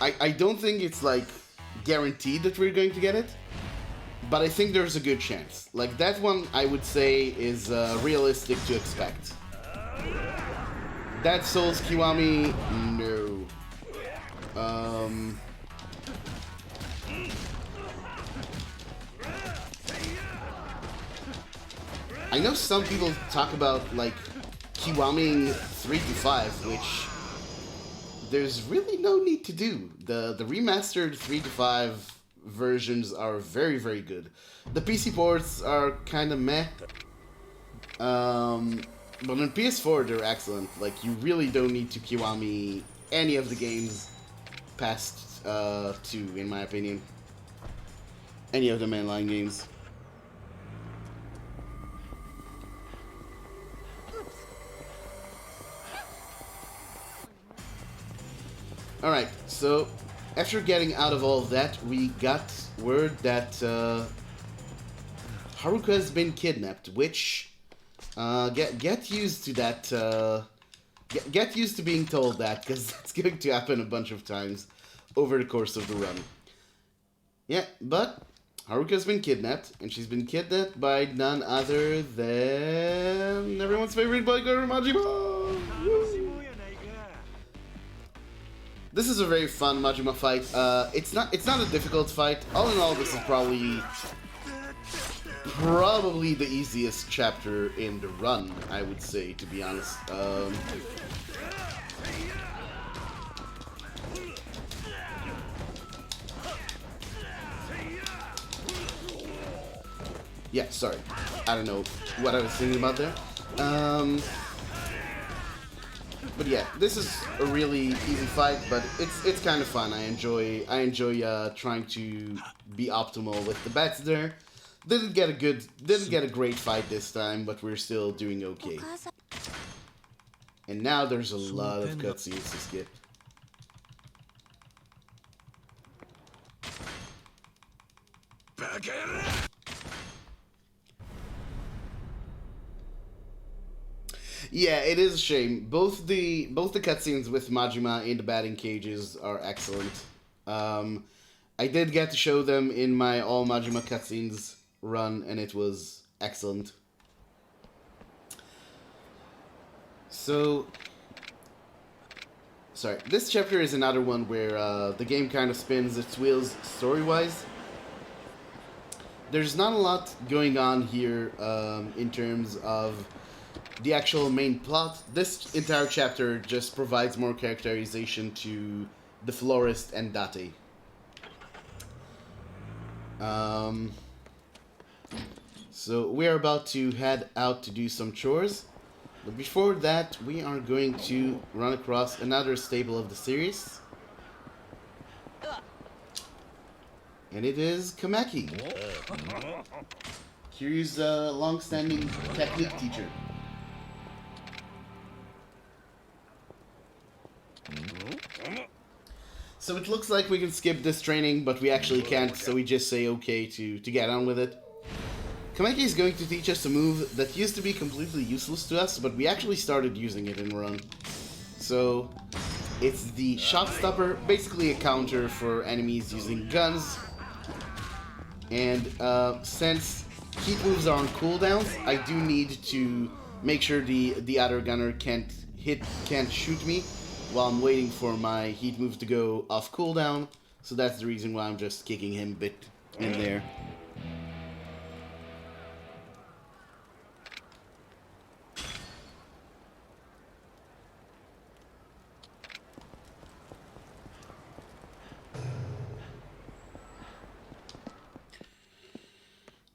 I don't think it's like guaranteed that we're going to get it, but I think there's a good chance. Like that one, I would say is realistic to expect. That Souls Kiwami, no. I know some people talk about like Kiwamiing 3 to 5, which there's really no need to do. The remastered 3 to 5 versions are very, very good. The PC ports are kind of meh. But on PS4 they're excellent. Like you really don't need to Kiwami any of the games past 2, in my opinion. Any of the mainline games. Alright, so after getting out of all of that, we got word that Haruka has been kidnapped, which get used to that. Get used to being told that, because it's going to happen a bunch of times over the course of the run. Yeah, but Haruka's been kidnapped, and she's been kidnapped by none other than everyone's favorite boy, Majima! Woo! This is a very fun Majima fight. It's not a difficult fight. All in all, this is probably the easiest chapter in the run, I would say, to be honest. Yeah, sorry. I don't know what I was thinking about there. But yeah, this is a really easy fight, but it's kind of fun. I enjoy trying to be optimal with the bats there. Didn't get a great fight this time, but we're still doing okay. And now there's a lot of cutscenes to skip. Yeah, it is a shame. Both the cutscenes with Majima in the batting cages are excellent. I did get to show them in my all Majima cutscenes run, and it was excellent. So, sorry, this chapter is another one where the game kind of spins its wheels story-wise. There's not a lot going on here in terms of the actual main plot. This entire chapter just provides more characterization to the florist and Date. So we are about to head out to do some chores. But before that, we are going to run across another staple of the series. And it is Kameki, Kiryu's long-standing technique teacher. So it looks like we can skip this training, but we actually can't, so we just say okay to get on with it. Kameki is going to teach us a move that used to be completely useless to us, but we actually started using it in Run. So, it's the Shot Stopper, basically a counter for enemies using guns. And since heat moves are on cooldowns, I do need to make sure the other gunner can't shoot me while I'm waiting for my heat move to go off cooldown. So that's the reason why I'm just kicking him a bit in there.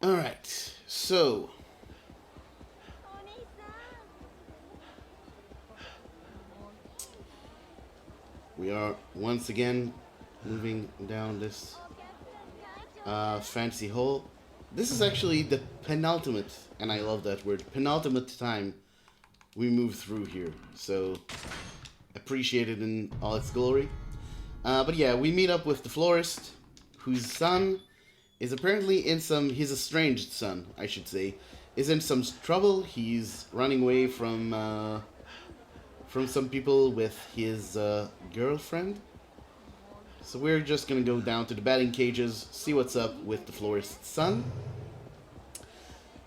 Alright, so we are once again moving down this fancy hole. This is actually the penultimate, and I love that word, penultimate time we move through here. So, appreciate it in all its glory. But yeah, we meet up with the florist, whose son is apparently in his estranged son, I should say, is in some trouble. He's running away from some people with his girlfriend. So we're just gonna go down to the batting cages, see what's up with the florist's son.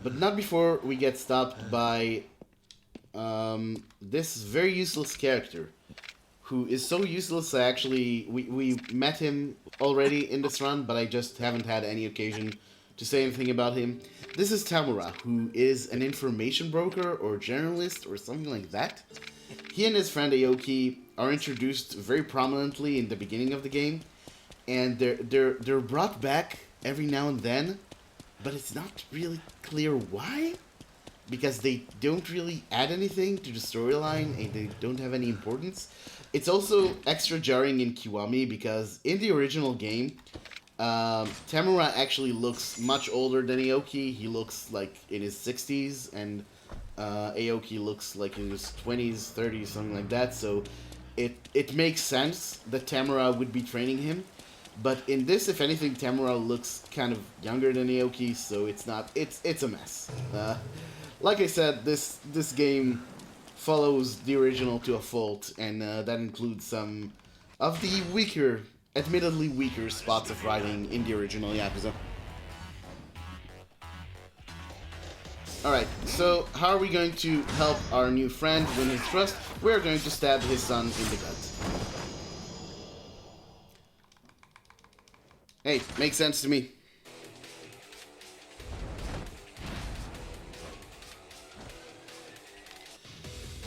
But not before we get stopped by this very useless character, who is so useless. We met him already in this run, but I just haven't had any occasion to say anything about him. This is Tamura, who is an information broker or journalist or something like that. He and his friend Aoki are introduced very prominently in the beginning of the game, and they're brought back every now and then, but it's not really clear why, because they don't really add anything to the storyline and they don't have any importance. It's also extra jarring in Kiwami because in the original game, Tamura actually looks much older than Aoki. He looks like in his 60s, and Aoki looks like in his 20s, 30s, something like that. So it makes sense that Tamura would be training him. But in this, if anything, Tamura looks kind of younger than Aoki, so it's a mess. Like I said, this game follows the original to a fault, and that includes some of the admittedly weaker spots of writing in the original Yakuza. Alright, so how are we going to help our new friend win his trust? We're going to stab his son in the gut. Hey, makes sense to me.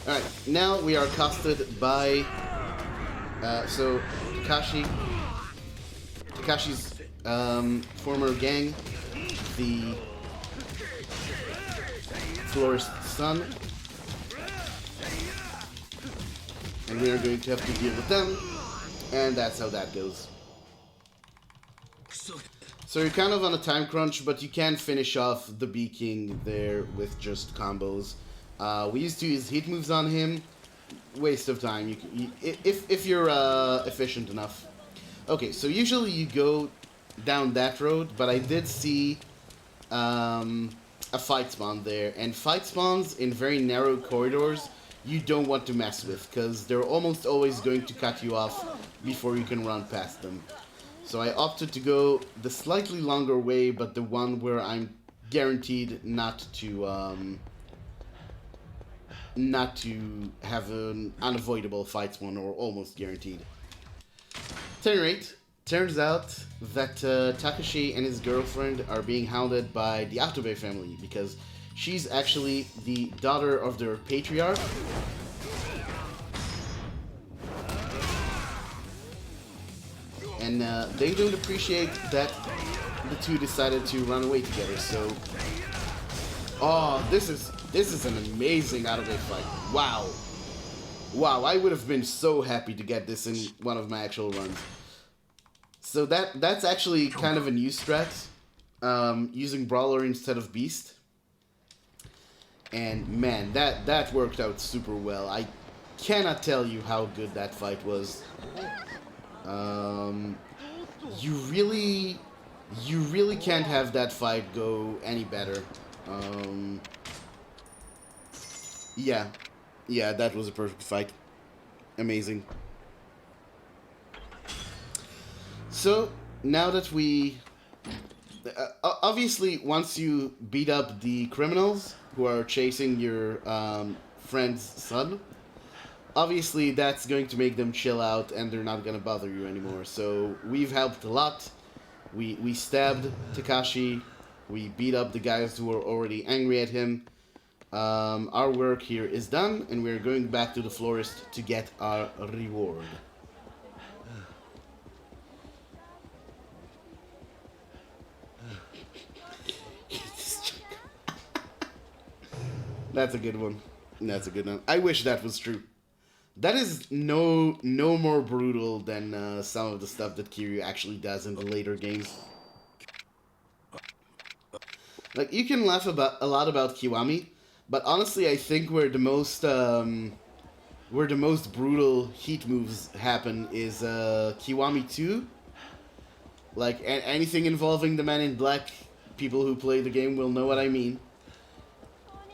Alright, now we are accosted by Takashi's former gang, the florist's son, and we are going to have to deal with them, and that's how that goes. So you're kind of on a time crunch, but you can finish off the Bee King there with just combos. We used to use heat moves on him. Waste of time. If you're efficient enough. Okay, so usually you go down that road, but I did see a fight spawn there, and fight spawns in very narrow corridors you don't want to mess with, because they're almost always going to cut you off before you can run past them. So I opted to go the slightly longer way, but the one where I'm guaranteed not to have an unavoidable fight spawn, or almost guaranteed. At any rate, turns out that Takashi and his girlfriend are being hounded by the Autobe family because she's actually the daughter of their patriarch. And they don't appreciate that the two decided to run away together, so... Oh, this is an amazing Autobe fight. Wow. Wow, I would have been so happy to get this in one of my actual runs. So that's actually kind of a new strat, using Brawler instead of Beast. And man, that worked out super well. I cannot tell you how good that fight was. You really can't have that fight go any better. Yeah, that was a perfect fight. Amazing. So, now that we... obviously, once you beat up the criminals who are chasing your friend's son, obviously that's going to make them chill out and they're not going to bother you anymore. So, we've helped a lot. We stabbed Takashi. We beat up the guys who were already angry at him. Our work here is done, and we're going back to the florist to get our reward. That's a good one. That's a good one. I wish that was true. That is no more brutal than some of the stuff that Kiryu actually does in the later games. Like, you can laugh a lot about Kiwami, but honestly, I think where the most brutal heat moves happen is Kiwami 2. Like, anything involving the Man in Black, people who play the game will know what I mean.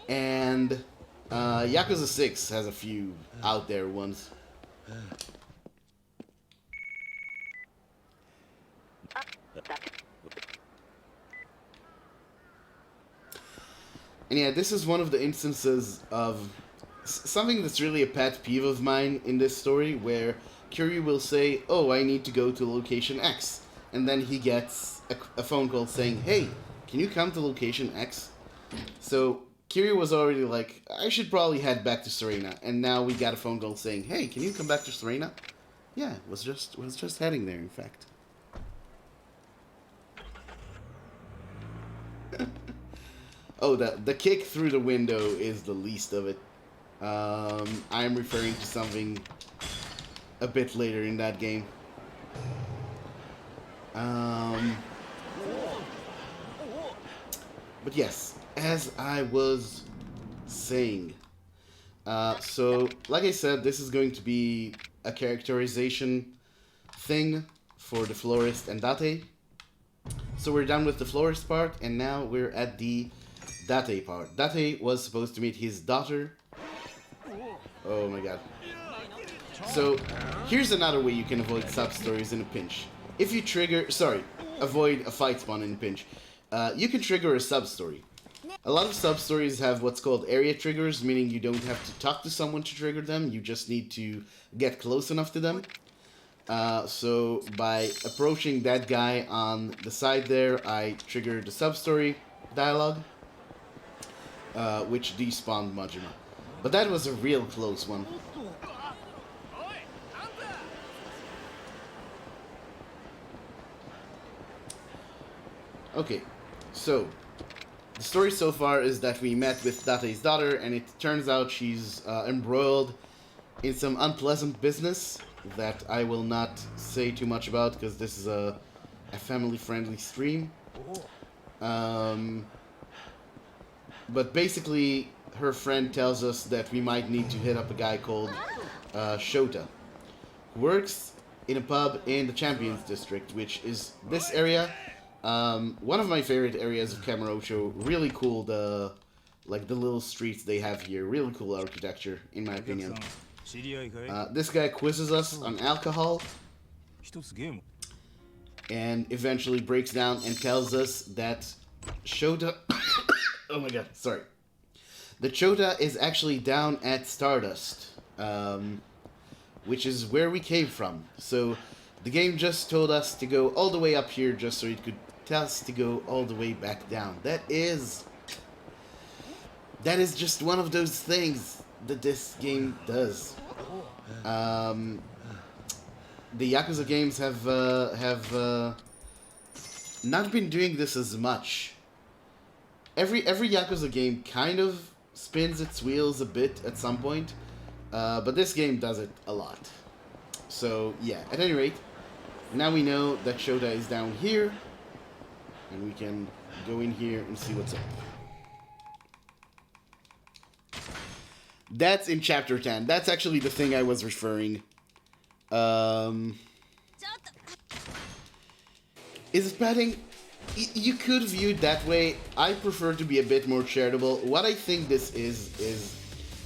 And Yakuza 6 has a few out there ones. And yeah, this is one of the instances of something that's really a pet peeve of mine in this story, where Kiryu will say, "Oh, I need to go to location X," and then he gets a phone call saying, "Hey, can you come to location X?" So Kiryu was already like, "I should probably head back to Serena," and now we got a phone call saying, "Hey, can you come back to Serena?" Yeah, was just heading there, in fact. Oh, the kick through the window is the least of it. I'm referring to something a bit later in that game. But yes, as I was saying, so like I said, this is going to be a characterization thing for the florist and Date. So we're done with the florist part, and now we're at the Date part. Date was supposed to meet his daughter. Oh my god. So, here's another way you can avoid sub-stories in a pinch. If you trigger... Sorry, avoid a fight spawn in a pinch. You can trigger a sub-story. A lot of sub-stories have what's called area triggers, meaning you don't have to talk to someone to trigger them, you just need to get close enough to them. So, by approaching that guy on the side there, I triggered the sub-story dialogue, which despawned Majima. But that was a real close one. Okay, so the story so far is that we met with Date's daughter, and it turns out she's embroiled in some unpleasant business that I will not say too much about because this is a family-friendly stream. But basically, her friend tells us that we might need to hit up a guy called Shota, who works in a pub in the Champions District, which is this area. One of my favorite areas of Kamurocho. Really cool, the little streets they have here. Really cool architecture, in my opinion. This guy quizzes us on alcohol and eventually breaks down and tells us that Shota... oh my god, sorry. The Chota is actually down at Stardust, which is where we came from. So the game just told us to go all the way up here just so it could tell us to go all the way back down. That is just one of those things that this game does. The Yakuza games have not been doing this as much. Every Yakuza game kind of spins its wheels a bit at some point, but this game does it a lot. So yeah, at any rate, now we know that Shota is down here, and we can go in here and see what's up. That's in Chapter 10. That's actually the thing I was referring. Is it padding? You could view it that way. I prefer to be a bit more charitable. What I think this is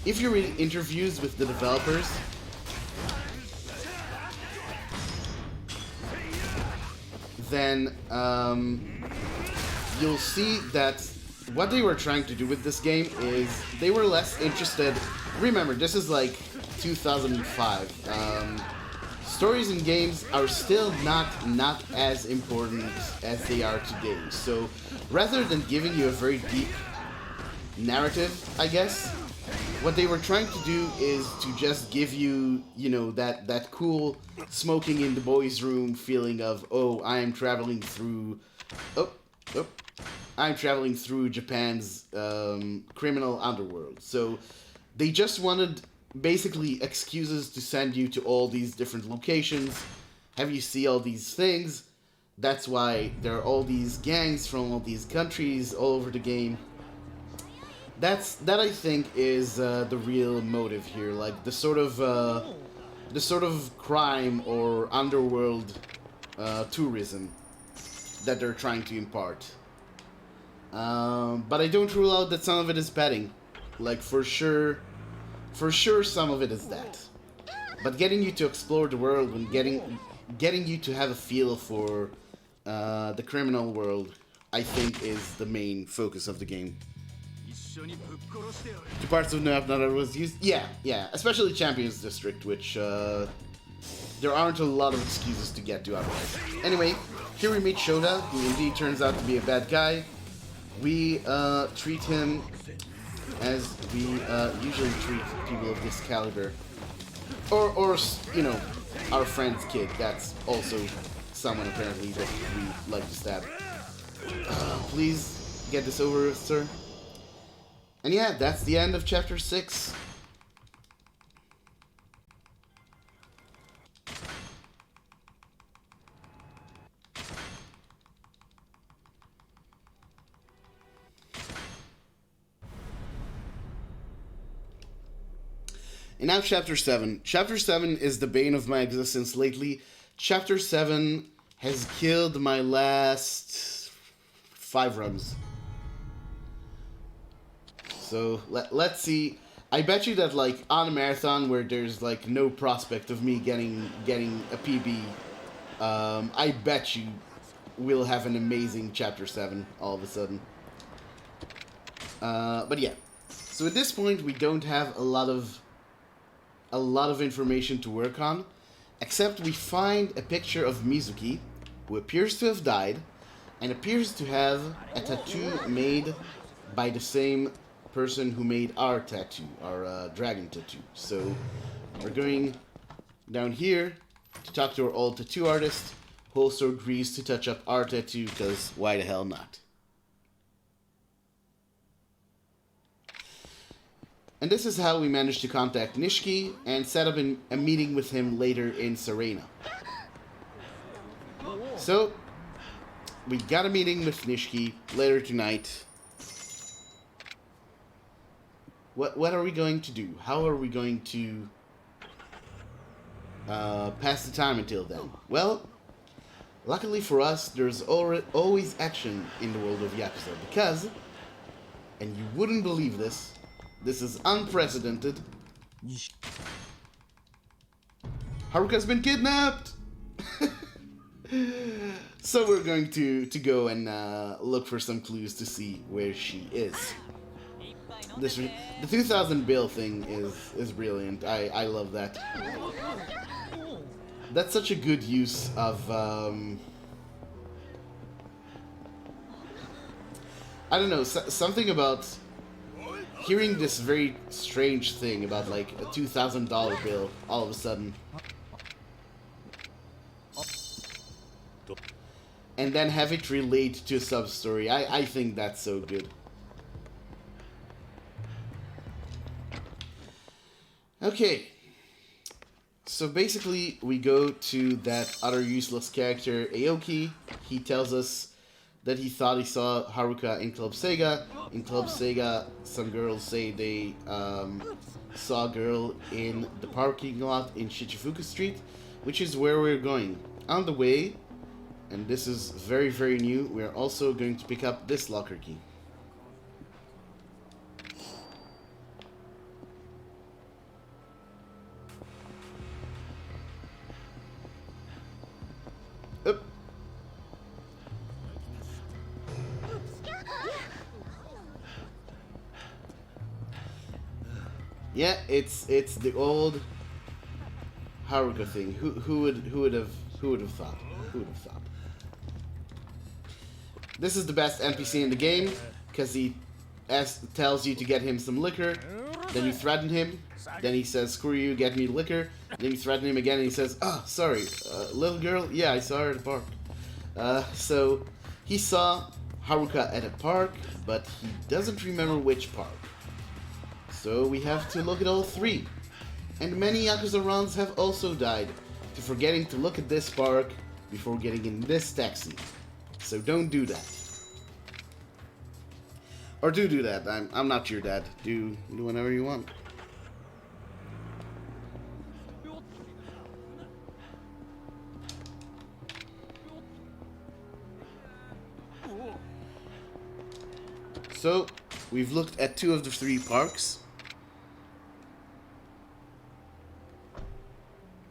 if you read interviews with the developers, then you'll see that what they were trying to do with this game is they were less interested. Remember, this is like 2005. Stories in games are still not as important as they are today. So rather than giving you a very deep narrative, I guess, what they were trying to do is to just give you, you know, that cool smoking in the boys' room feeling of, oh, I'm traveling through Japan's criminal underworld. So they just wanted basically excuses to send you to all these different locations, have you see all these things. That's why there are all these gangs from all these countries all over the game. That I think is the real motive here, like the sort of crime or underworld tourism that they're trying to impart. But I don't rule out that some of it is betting. Like for sure some of it is that. But getting you to explore the world and getting you to have a feel for the criminal world, I think, is the main focus of the game. The parts of New that was used, yeah, especially Champions District, which there aren't a lot of excuses to get to otherwise. Anyway, here we meet Shota, who indeed turns out to be a bad guy. We treat him as we usually treat people of this caliber, or you know, our friend's kid. That's also someone apparently that we like to stab. Please get this over with, sir. And yeah, that's the end of Chapter 6. And now Chapter 7. Chapter 7 is the bane of my existence lately. Chapter 7 has killed my last 5 runs. So let's see. I bet you that like on a marathon where there's like no prospect of me getting a PB, I bet you we'll have an amazing Chapter 7 all of a sudden. But yeah. So at this point we don't have a lot of information to work on, except we find a picture of Mizuki, who appears to have died, and appears to have a tattoo made by the same person who made our tattoo, our dragon tattoo. So we're going down here to talk to our old tattoo artist, who also agrees to touch up our tattoo, because why the hell not? And this is how we managed to contact Nishiki and set up a meeting with him later in Serena. So, we got a meeting with Nishiki later tonight. What are we going to do? How are we going to pass the time until then? Well, Luckily for us, there's always action in the world of Yakuza because, and you wouldn't believe this, this is unprecedented, Haruka's been kidnapped! So we're going to go and look for some clues to see where she is. The 2000 bill thing is brilliant. I love that. That's such a good use of I don't know, something about hearing this very strange thing about like a $2,000 bill all of a sudden. And then have it relate to a sub-story. I think that's so good. Okay. So basically, we go to that other useless character, Aoki. He tells us that he thought he saw Haruka in Club Sega. In Club Sega, some girls say they saw a girl in the parking lot in Shichifuku Street, which is where we're going. On the way, and this is very, very new, we're also going to pick up this locker key. Oop. Yeah, it's the old Haruka thing. Who would have thought? Who would have thought? This is the best NPC in the game because he tells you to get him some liquor, then you threaten him, then he says, "Screw you, get me liquor." Then you threaten him again, and he says, "Oh, sorry, little girl. Yeah, I saw her at the park." So he saw Haruka at a park, but he doesn't remember which park. So we have to look at all three. And many Yakuza runs have also died to forgetting to look at this park before getting in this taxi. So don't do that. Or do that. I'm not your dad. Do whatever you want. So, we've looked at 2 of the 3 parks.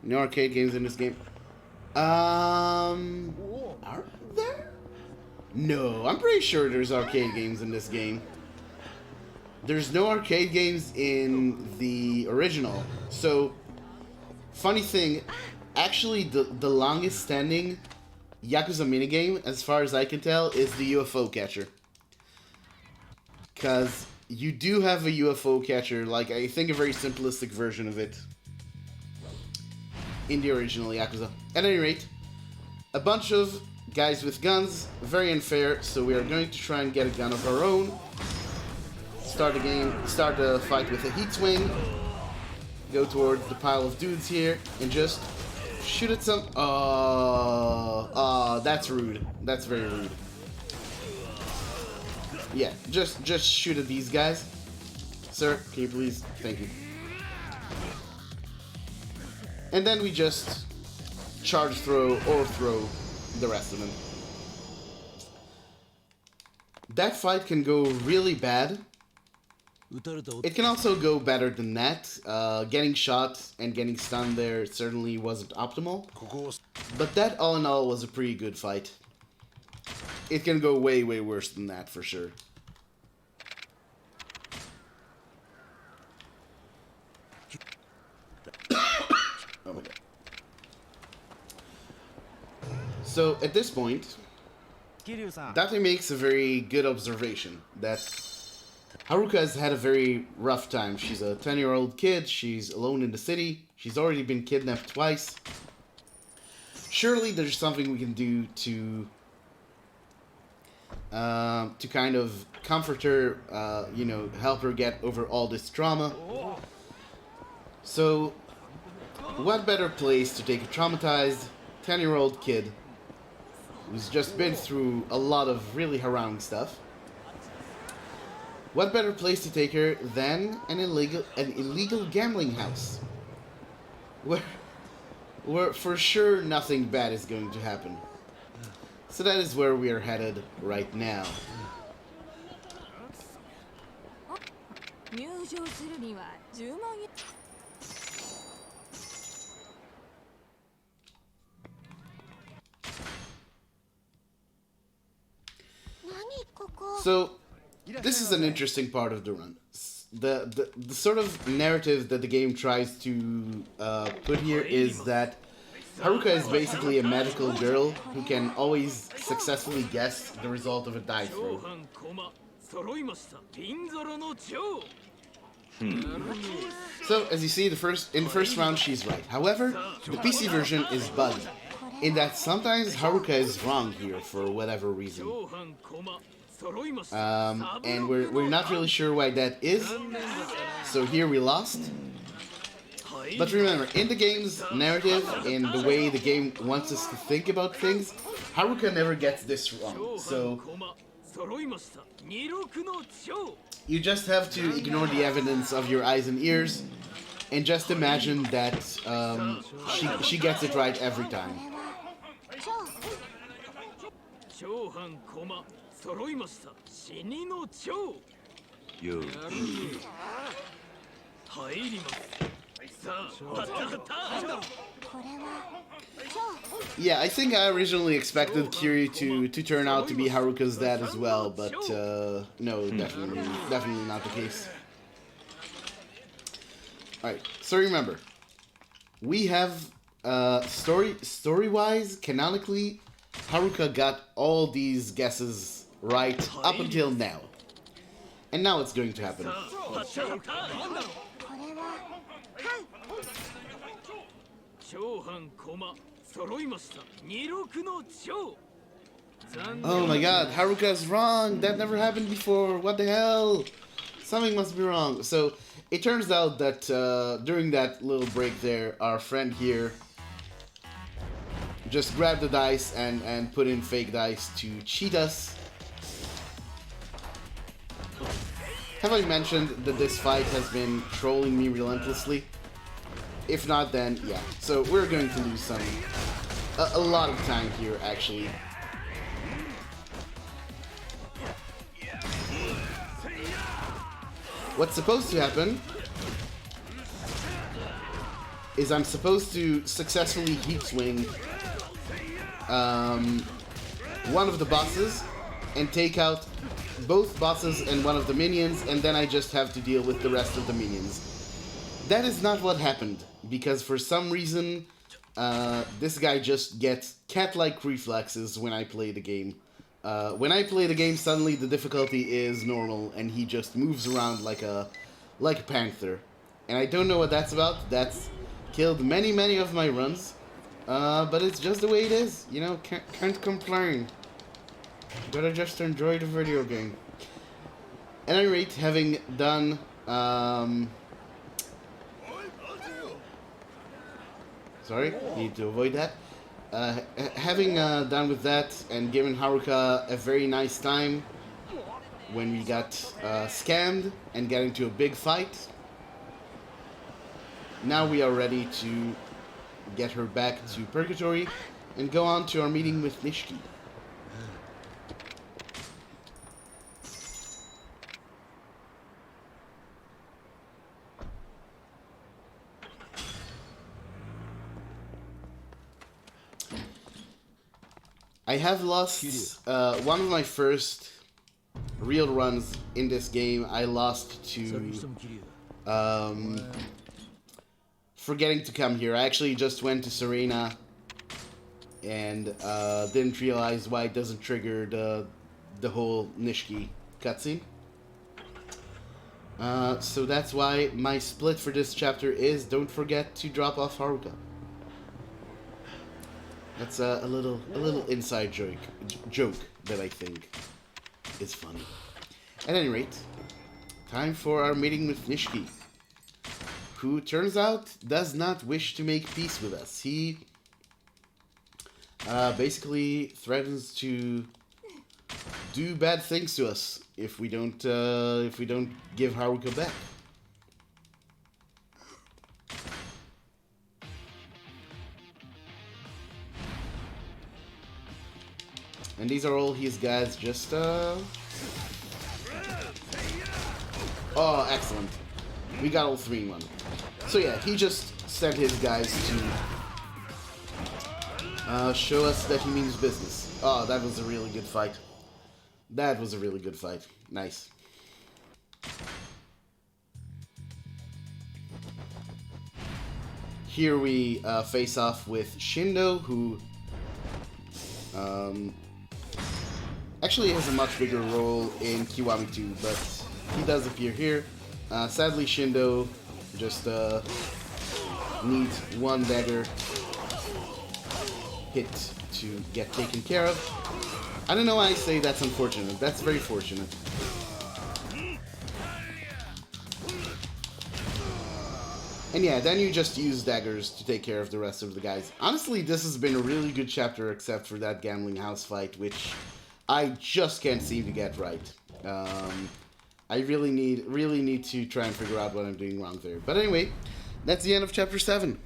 No arcade games in this game. Are there? No, I'm pretty sure there's arcade games in this game. There's no arcade games in the original. So, funny thing, actually the longest standing Yakuza minigame, as far as I can tell, is the UFO catcher. Because you do have a UFO catcher, like I think a very simplistic version of it in the original Yakuza. At any rate, a bunch of guys with guns, very unfair, so we are going to try and get a gun of our own. Start the fight with a heat swing. Go towards the pile of dudes here and just shoot at some. Oh, that's rude. That's very rude. Yeah, just shoot at these guys. Sir, can you please? Thank you. And then we just charge throw or throw the rest of them. That fight can go really bad. It can also go better than that. Getting shot and getting stunned there certainly wasn't optimal. But that all in all was a pretty good fight. It can go way, way worse than that for sure. Oh my god. So at this point, Date makes a very good observation that Haruka has had a very rough time. She's a 10-year-old kid, she's alone in the city, she's already been kidnapped twice. Surely there's something we can do to kind of comfort her, you know, help her get over all this trauma. So, what better place to take a traumatized 10-year-old kid who's just been through a lot of really harrowing stuff? What better place to take her than an illegal gambling house, where for sure nothing bad is going to happen. So that is where we are headed right now. 入場するには10万円 So, this is an interesting part of the run. The sort of narrative that the game tries to put here is that Haruka is basically a magical girl who can always successfully guess the result of a dice roll. So, as you see, in the first round, she's right. However, the PC version is bugged, in that sometimes Haruka is wrong here for whatever reason. And we're not really sure why that is. So here we lost. But remember, in the game's narrative, in the way the game wants us to think about things, Haruka never gets this wrong. So you just have to ignore the evidence of your eyes and ears and just imagine that she gets it right every time. Yo. Yeah, I think I originally expected Kiryu to turn out to be Haruka's dad as well, but no, definitely not the case. Alright, so remember, we have story-wise, canonically, Haruka got all these guesses right up until now. And now it's going to happen. Oh my god, Haruka's wrong! That never happened before! What the hell? Something must be wrong. So, it turns out that during that little break there, our friend here just grabbed the dice and put in fake dice to cheat us. Have I mentioned that this fight has been trolling me relentlessly? If not, then yeah. So we're going to lose a lot of time here, actually. What's supposed to happen is I'm supposed to successfully heat swing one of the bosses and take out both bosses and one of the minions, and then I just have to deal with the rest of the minions. That is not what happened, because for some reason, this guy just gets cat-like reflexes when I play the game. When I play the game, suddenly the difficulty is normal, and he just moves around like a panther. And I don't know what that's about. That's killed many of my runs. But it's just the way it is, you know, can't complain. Gotta just enjoy the video game. At any rate, having done, sorry, need to avoid that. Having done with that and given Haruka a very nice time when we got scammed and got into a big fight, now we are ready to get her back to Purgatory and go on to our meeting with Nishiki. I have lost one of my first real runs in this game. I lost to forgetting to come here. I actually just went to Serena and didn't realize why it doesn't trigger the whole Nishiki cutscene. So that's why my split for this chapter is don't forget to drop off Haruka. That's a little inside joke that I think is funny. At any rate, time for our meeting with Nishiki, who turns out does not wish to make peace with us. He basically threatens to do bad things to us if we don't give Haruka back. And these are all his guys, just, Oh, excellent. We got all 3 in one. So yeah, he just sent his guys to show us that he means business. Oh, that was a really good fight. That was a really good fight. Nice. Here we face off with Shindo, who actually has a much bigger role in Kiwami 2, but he does appear here. Sadly, Shindo just needs 1 dagger hit to get taken care of. I don't know why I say that's unfortunate. That's very fortunate. And yeah, then you just use daggers to take care of the rest of the guys. Honestly, this has been a really good chapter, except for that gambling house fight, which I just can't seem to get right. I really need to try and figure out what I'm doing wrong there. But anyway, that's the end of chapter 7.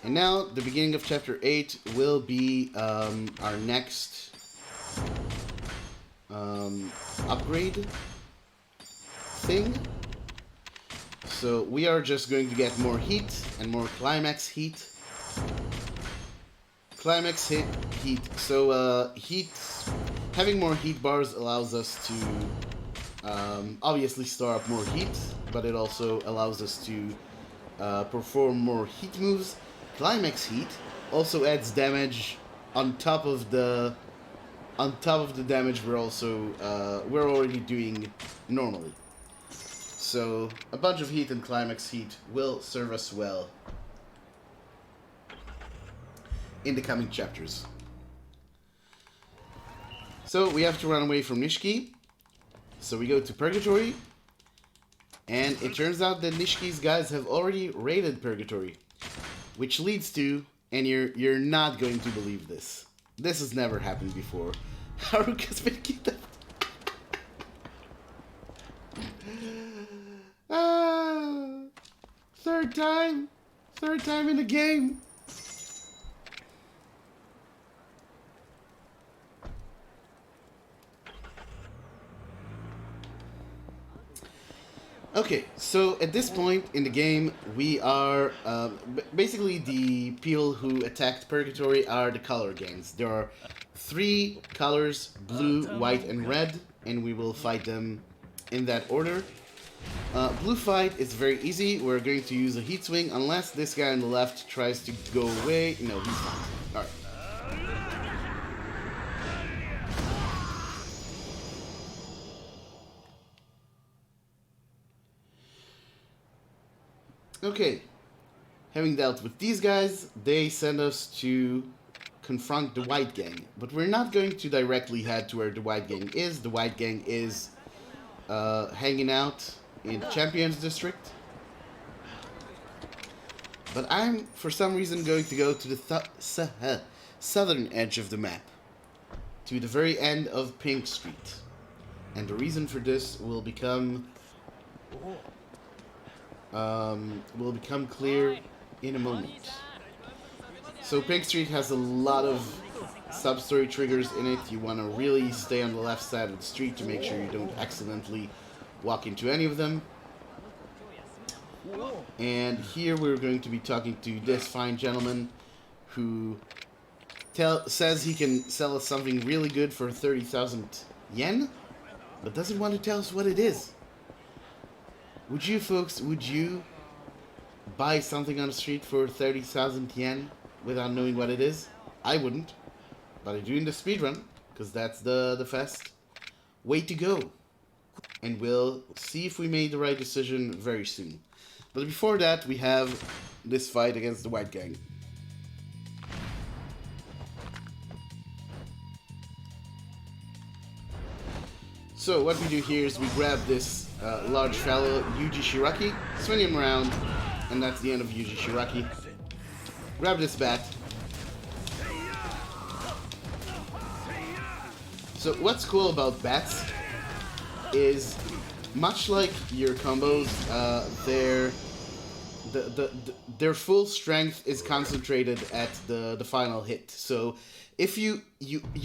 And now, the beginning of chapter 8 will be our next upgrade thing. So we are just going to get more heat and more climax heat. Climax heat. So heat, having more heat bars allows us to obviously store up more heat, but it also allows us to perform more heat moves. Climax heat also adds damage on top of the damage we're already doing normally. So a bunch of heat and climax heat will serve us well in the coming chapters. So we have to run away from Nishiki. So we go to Purgatory, and it turns out that Nishiki's guys have already raided Purgatory, which leads to, and you're not going to believe this. This has never happened before. Haruka's been kidnapped. Third time in the game. Okay, so at this point in the game, we are basically the people who attacked Purgatory are the color gangs. There are 3 colors: blue, white, and red, and we will fight them in that order. Blue fight is very easy. We're going to use a heat swing unless this guy on the left tries to go away. No, he's fine. Alright. Okay, having dealt with these guys, they send us to confront the White Gang. But we're not going to directly head to where the White Gang is. The White Gang is hanging out in the Champions District. But I'm, for some reason, going to go to the southern edge of the map, to the very end of Pink Street. And the reason for this will become clear in a moment. So Pink Street has a lot of sub-story triggers in it. You want to really stay on the left side of the street to make sure you don't accidentally walk into any of them. And here we're going to be talking to this fine gentleman who says he can sell us something really good for 30,000 yen, but doesn't want to tell us what it is. Would you folks, buy something on the street for 30,000 yen without knowing what it is? I wouldn't, but I do in the speedrun, because that's the fast way to go. And we'll see if we made the right decision very soon. But before that, we have this fight against the White Gang. So what we do here is we grab this large fellow, Yuji Shiraki, swing him around, and that's the end of Yuji Shiraki. Grab this bat. So what's cool about bats is, much like your combos, they're their full strength is concentrated at the final hit. So if you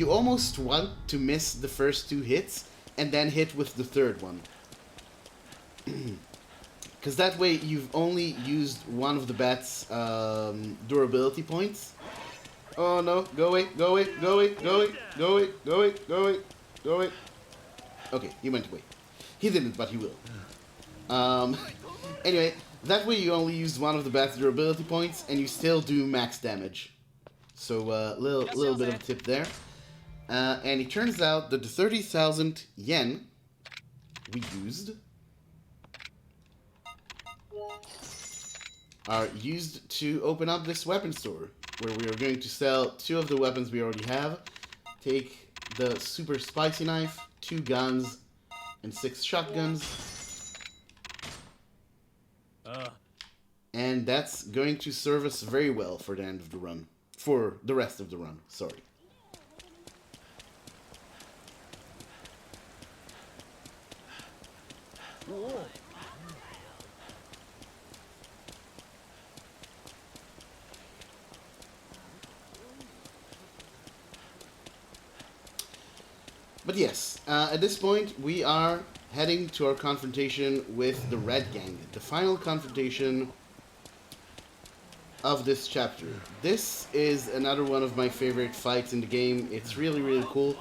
almost want to miss the first two hits and then hit with the third one. Because that way you've only used one of the bat's durability points. Oh no, go away, go away, go away, go away, go away, go away, go away, go away. Okay, he went away. He didn't, but he will. Anyway, that way you only use one of the bat's durability points and you still do max damage. So little bit of a tip there. And it turns out that the 30,000 yen we used are used to open up this weapon store, where we are going to sell 2 of the weapons we already have, take the super spicy knife, 2 guns, and 6 shotguns. And that's going to serve us very well for the end of the run. For the rest of the run, sorry. But yes, at this point we are heading to our confrontation with the Red Gang, the final confrontation of this chapter. This is another one of my favorite fights in the game. It's really cool.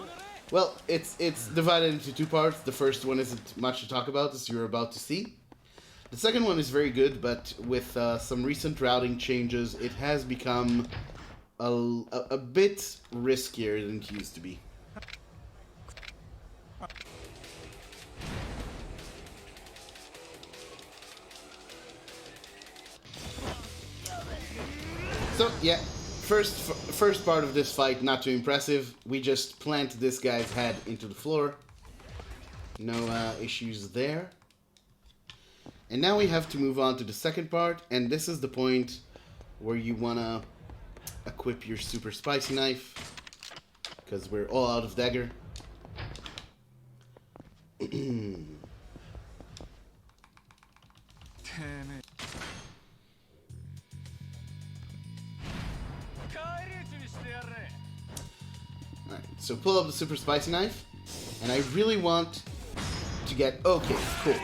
Well, it's divided into 2 parts. The first one isn't much to talk about, as you're about to see. The second one is very good, but with some recent routing changes, it has become a bit riskier than it used to be. So yeah, first part of this fight, not too impressive. We just plant this guy's head into the floor. No issues there. And now we have to move on to the second part, and this is the point where you wanna equip your super spicy knife, because we're all out of dagger. Alright, so pull up the super spicy knife, and I really want to get... Okay, cool.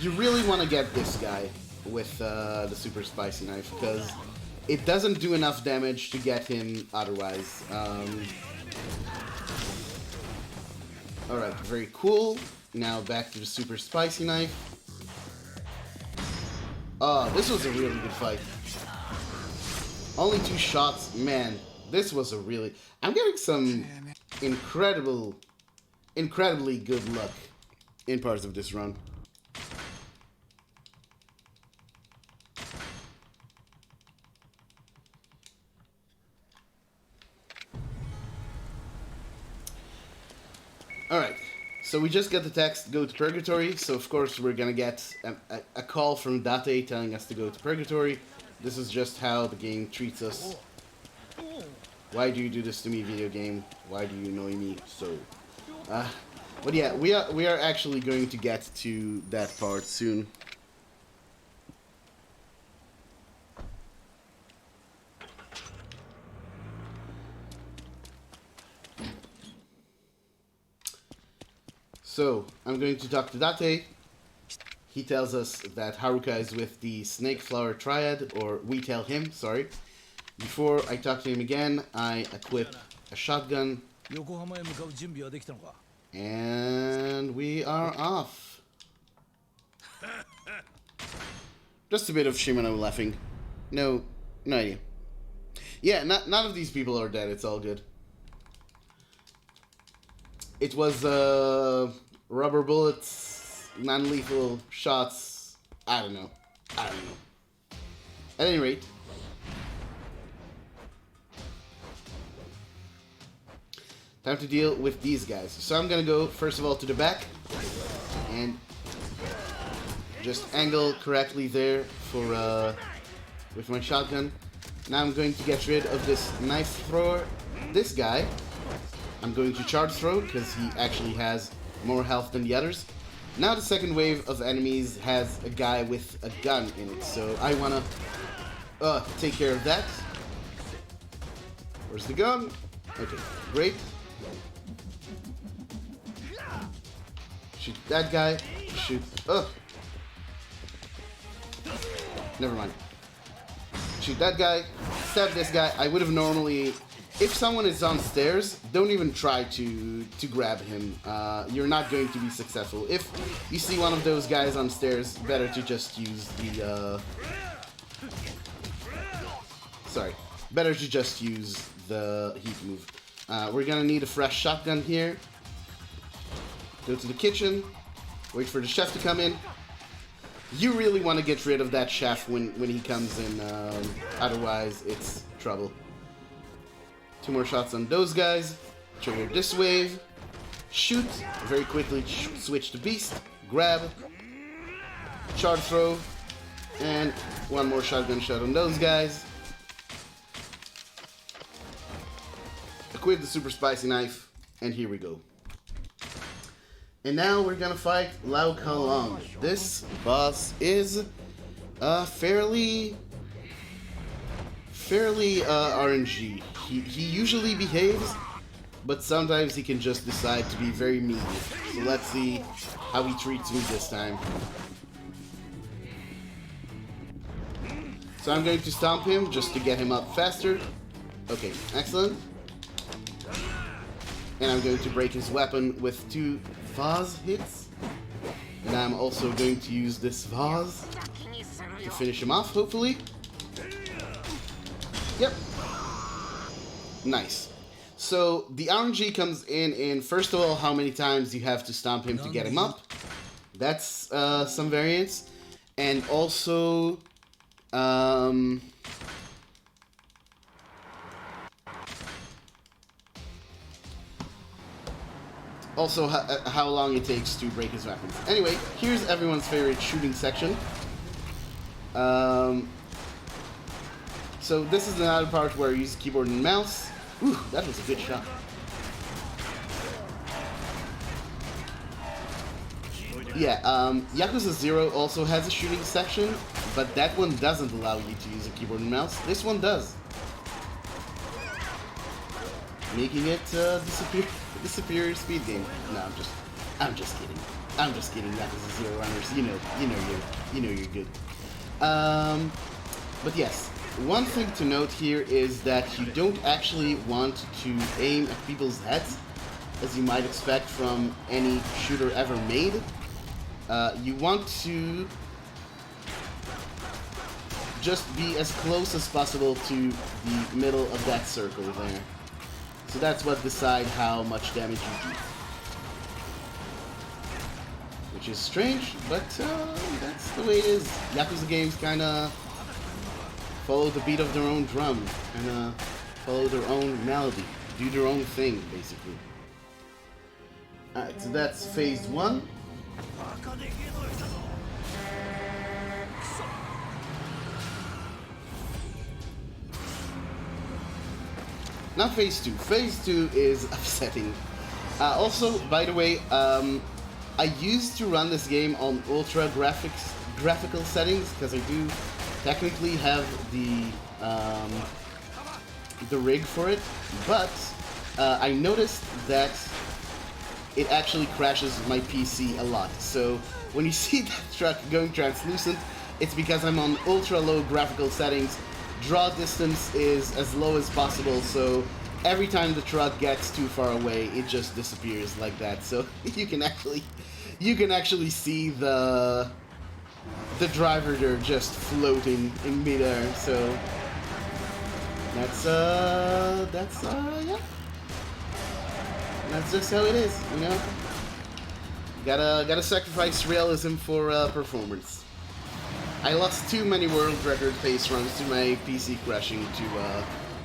You really want to get this guy with the super spicy knife, because it doesn't do enough damage to get him otherwise. Alright, very cool. Now back to the super spicy knife. Oh, this was a really good fight. Only 2 shots, man. This was a really... I'm getting some incredibly good luck in parts of this run. Alright, so we just got the text, go to Purgatory, so of course we're gonna get a call from Date telling us to go to Purgatory. This is just how the game treats us. Why do you do this to me, video game? Why do you annoy me so? But yeah, we are actually going to get to that part soon. So, I'm going to talk to Date. He tells us that Haruka is with the Snake Flower Triad, or we tell him, sorry. Before I talk to him again, I equip a shotgun. And we are off. Just a bit of Shimano laughing. No idea. Yeah, none of these people are dead, it's all good. It was rubber bullets, non-lethal shots. I don't know. At any rate, time to deal with these guys. So I'm gonna go first of all to the back and just angle correctly there for with my shotgun. Now I'm going to get rid of this knife thrower. This guy I'm going to charge throw because he actually has more health than the others. Now the second wave of enemies has a guy with a gun in it, so I wanna take care of that. Where's the gun? Okay, great. Shoot that guy. Shoot. Never mind. Shoot that guy. Stab this guy. I would have normally... If someone is on stairs, don't even try to grab him. You're not going to be successful. If you see one of those guys on stairs, better to just use the... Sorry. Better to just use the heat move. We're gonna need a fresh shotgun here. Go to the kitchen. Wait for the chef to come in. You really want to get rid of that chef when he comes in. Otherwise, it's trouble. 2 more shots on those guys. Trigger this wave. Shoot. Very quickly switch to beast. Grab. Charge throw. And 1 more shotgun shot on those guys. Equip the super spicy knife. And here we go. And now we're gonna fight Lao Kalong. This boss is fairly RNG. He usually behaves, but sometimes he can just decide to be very mean. So let's see how he treats me this time. So I'm going to stomp him just to get him up faster. Okay, excellent. And I'm going to break his weapon with 2 vase hits. And I'm also going to use this vase to finish him off, hopefully. Yep. Nice. So the RNG comes in first of all, how many times you have to stomp him to get him up. That's some variance. And also... Also, how long it takes to break his weapons. Anyway, here's everyone's favorite shooting section. So this is another part where you use keyboard and mouse. Ooh, that was a good shot. Yeah, Yakuza 0 also has a shooting section, but that one doesn't allow you to use a keyboard and mouse. This one does. Making it the superior speed game. No, I'm just kidding. I'm just kidding. Yakuza 0 runners, you know you're good. But yes, one thing to note here is that you don't actually want to aim at people's heads, as you might expect from any shooter ever made. You want to just be as close as possible to the middle of that circle there. So that's what decides how much damage you do. Which is strange, but that's the way it is. Yakuza games kinda follow the beat of their own drum, and follow their own melody, do their own thing, basically. Alright, so that's phase 1. Now phase 2. Phase 2 is upsetting. Also, by the way, I used to run this game on ultra graphical settings because I do technically have the rig for it, but I noticed that it actually crashes my PC a lot. So when you see that truck going translucent, it's because I'm on ultra low graphical settings. Draw distance is as low as possible, so every time the truck gets too far away, it just disappears like that. So you can actually see the driver there just floating in midair. So that's yeah. That's just how it is, you know. Gotta sacrifice realism for performance. I lost too many world record pace runs to my PC crashing to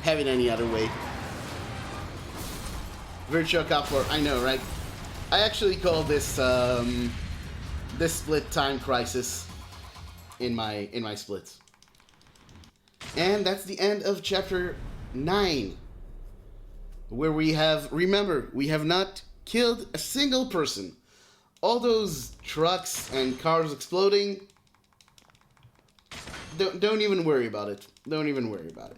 have it any other way. Virtual Cop 4, I know, right? I actually call this this split time crisis in my splits. And that's the end of chapter 9, where we have, remember, we have not killed a single person. all those trucks and cars exploding, don't even worry about it. Don't even worry about it.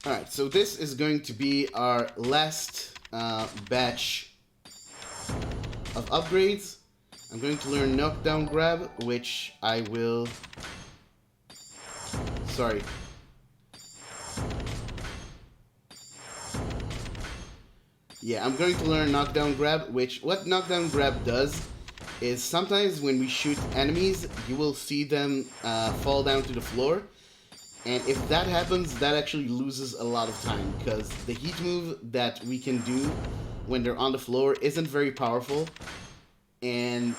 Alright, so this is going to be our last batch of upgrades. I'm going to learn knockdown grab, which I will... Sorry. Yeah, I'm going to learn knockdown grab, which... What knockdown grab does is sometimes when we shoot enemies, you will see them fall down to the floor. And if that happens, that actually loses a lot of time, because the heat move that we can do when they're on the floor isn't very powerful, and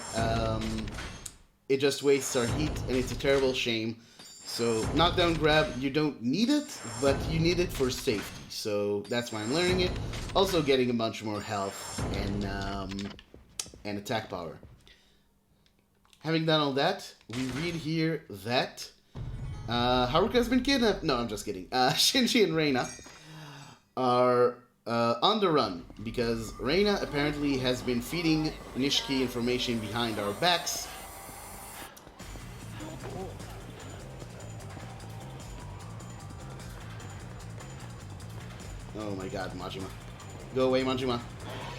it just wastes our heat, and it's a terrible shame. So knockdown grab, you don't need it, but you need it for safety, so that's why I'm learning it. Also getting a bunch more health and attack power. Having done all that, we read here that Haruka's been kidnapped. No, I'm just kidding. Shinji and Reina are on the run because Reina apparently has been feeding Nishiki information behind our backs. Oh my god, Majima. Go away, Majima.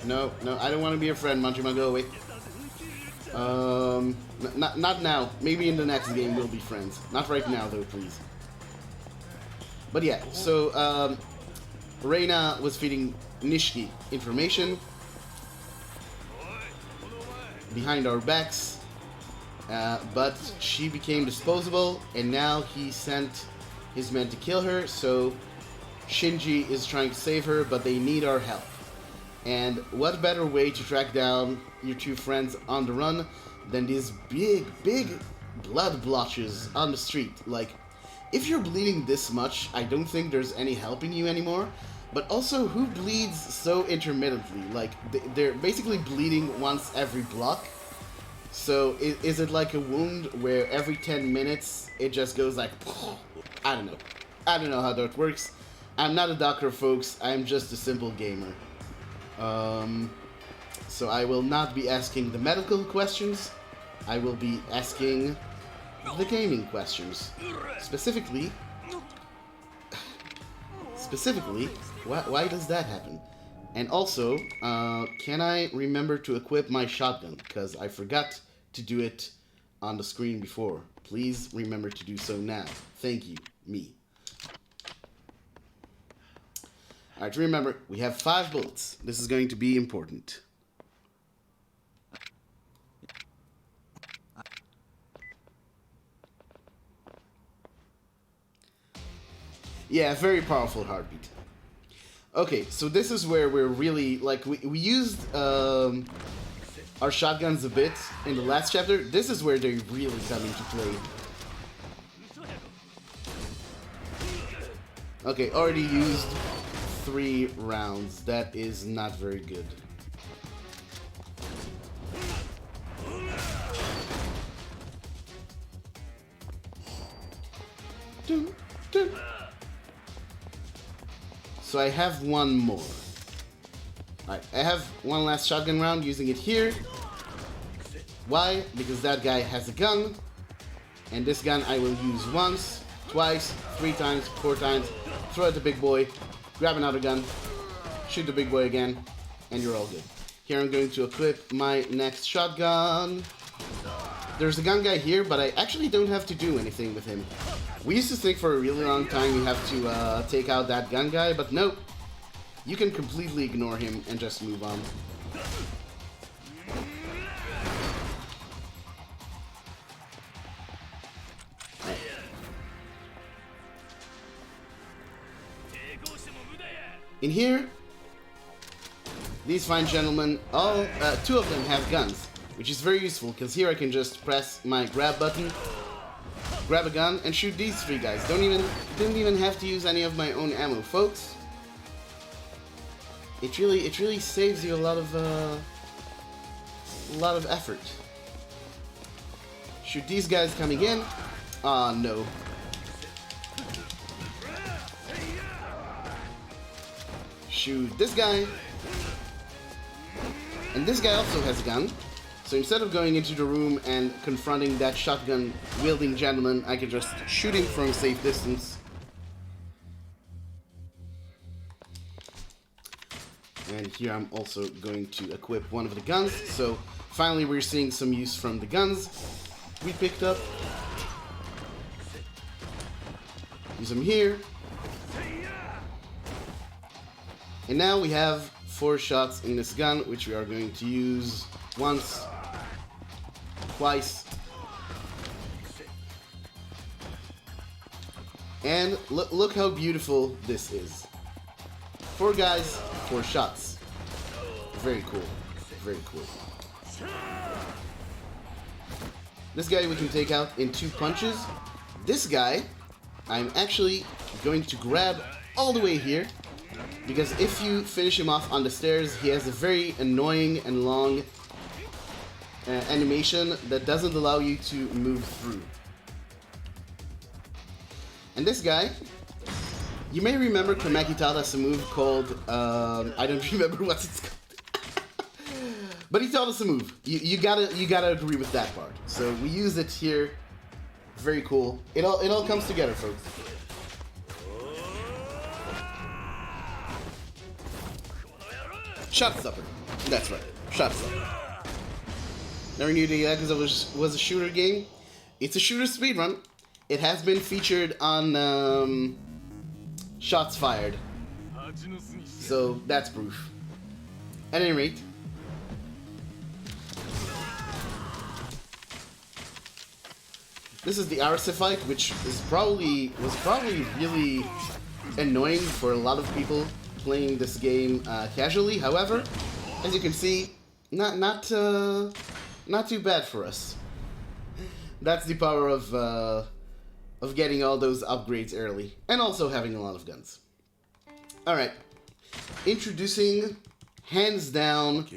No, no, I don't want to be your friend, Majima. Go away. Not now. Maybe in the next game we'll be friends. Not right now, though, please. But yeah, so, Reina was feeding Nishiki information behind our backs, but she became disposable, and now he sent his men to kill her, so Shinji is trying to save her, but they need our help. And what better way to track down your two friends on the run than these big blood blotches on the street? Like, if you're bleeding this much, I don't think there's any helping you anymore. But also, who bleeds so intermittently? Like, they're basically bleeding once every block. So, is it like a wound where every 10 minutes it just goes like... I don't know. I don't know how that works. I'm not a doctor, folks. I'm just a simple gamer. So I will not be asking the medical questions. I will be asking the gaming questions. Specifically, why does that happen? And also, can I remember to equip my shotgun? Because I forgot to do it on the screen before. Please remember to do so now. Thank you, me. Alright, remember, we have 5 bullets. This is going to be important. Yeah, very powerful heartbeat. Okay, so this is where we're really, like, we used our shotguns a bit in the last chapter. This is where they really come into play. Okay, already used 3 rounds. That is not very good. Dun, dun. So I have one more. Alright, I have one last shotgun round using it here. Why? Because that guy has a gun. And this gun I will use once, twice, 3 times, 4 times. Throw at the big boy. Grab another gun. Shoot the big boy again. And you're all good. Here I'm going to equip my next shotgun. There's a gun guy here, but I actually don't have to do anything with him. We used to think for a really long time you have to take out that gun guy, but nope. You can completely ignore him and just move on. In here, these fine gentlemen, all 2 of them have guns, which is very useful because here I can just press my grab button, grab a gun, and shoot these 3 guys. Didn't even have to use any of my own ammo, folks. It really saves you a lot of effort. Shoot these guys coming in. Ah, no. shoot this guy. And this guy also has a gun. So instead of going into the room and confronting that shotgun-wielding gentleman, I can just shoot him from a safe distance. And here I'm also going to equip one of the guns. So finally we're seeing some use from the guns we picked up. Use them here. And now we have 4 shots in this gun, which we are going to use once, twice. And look how beautiful this is. 4 guys, 4 shots. Very cool. Very cool. This guy we can take out in 2 punches. This guy, I'm actually going to grab all the way here, because if you finish him off on the stairs, he has a very annoying and long animation that doesn't allow you to move through. And this guy, you may remember Kameki taught us a move called, I don't remember what it's called. But he taught us a move. You gotta agree with that part. So we use it here. Very cool. It all comes together, folks. Shot stopper. That's right. Shot stopper. Never knew the Yakuza was a shooter game. It's a shooter speedrun. It has been featured on Shots Fired. So that's proof. At any rate, this is the RC fight, which was probably really annoying for a lot of people playing this game casually. However, as you can see, not too bad for us. That's the power of getting all those upgrades early, and also having a lot of guns. All right, introducing, hands down,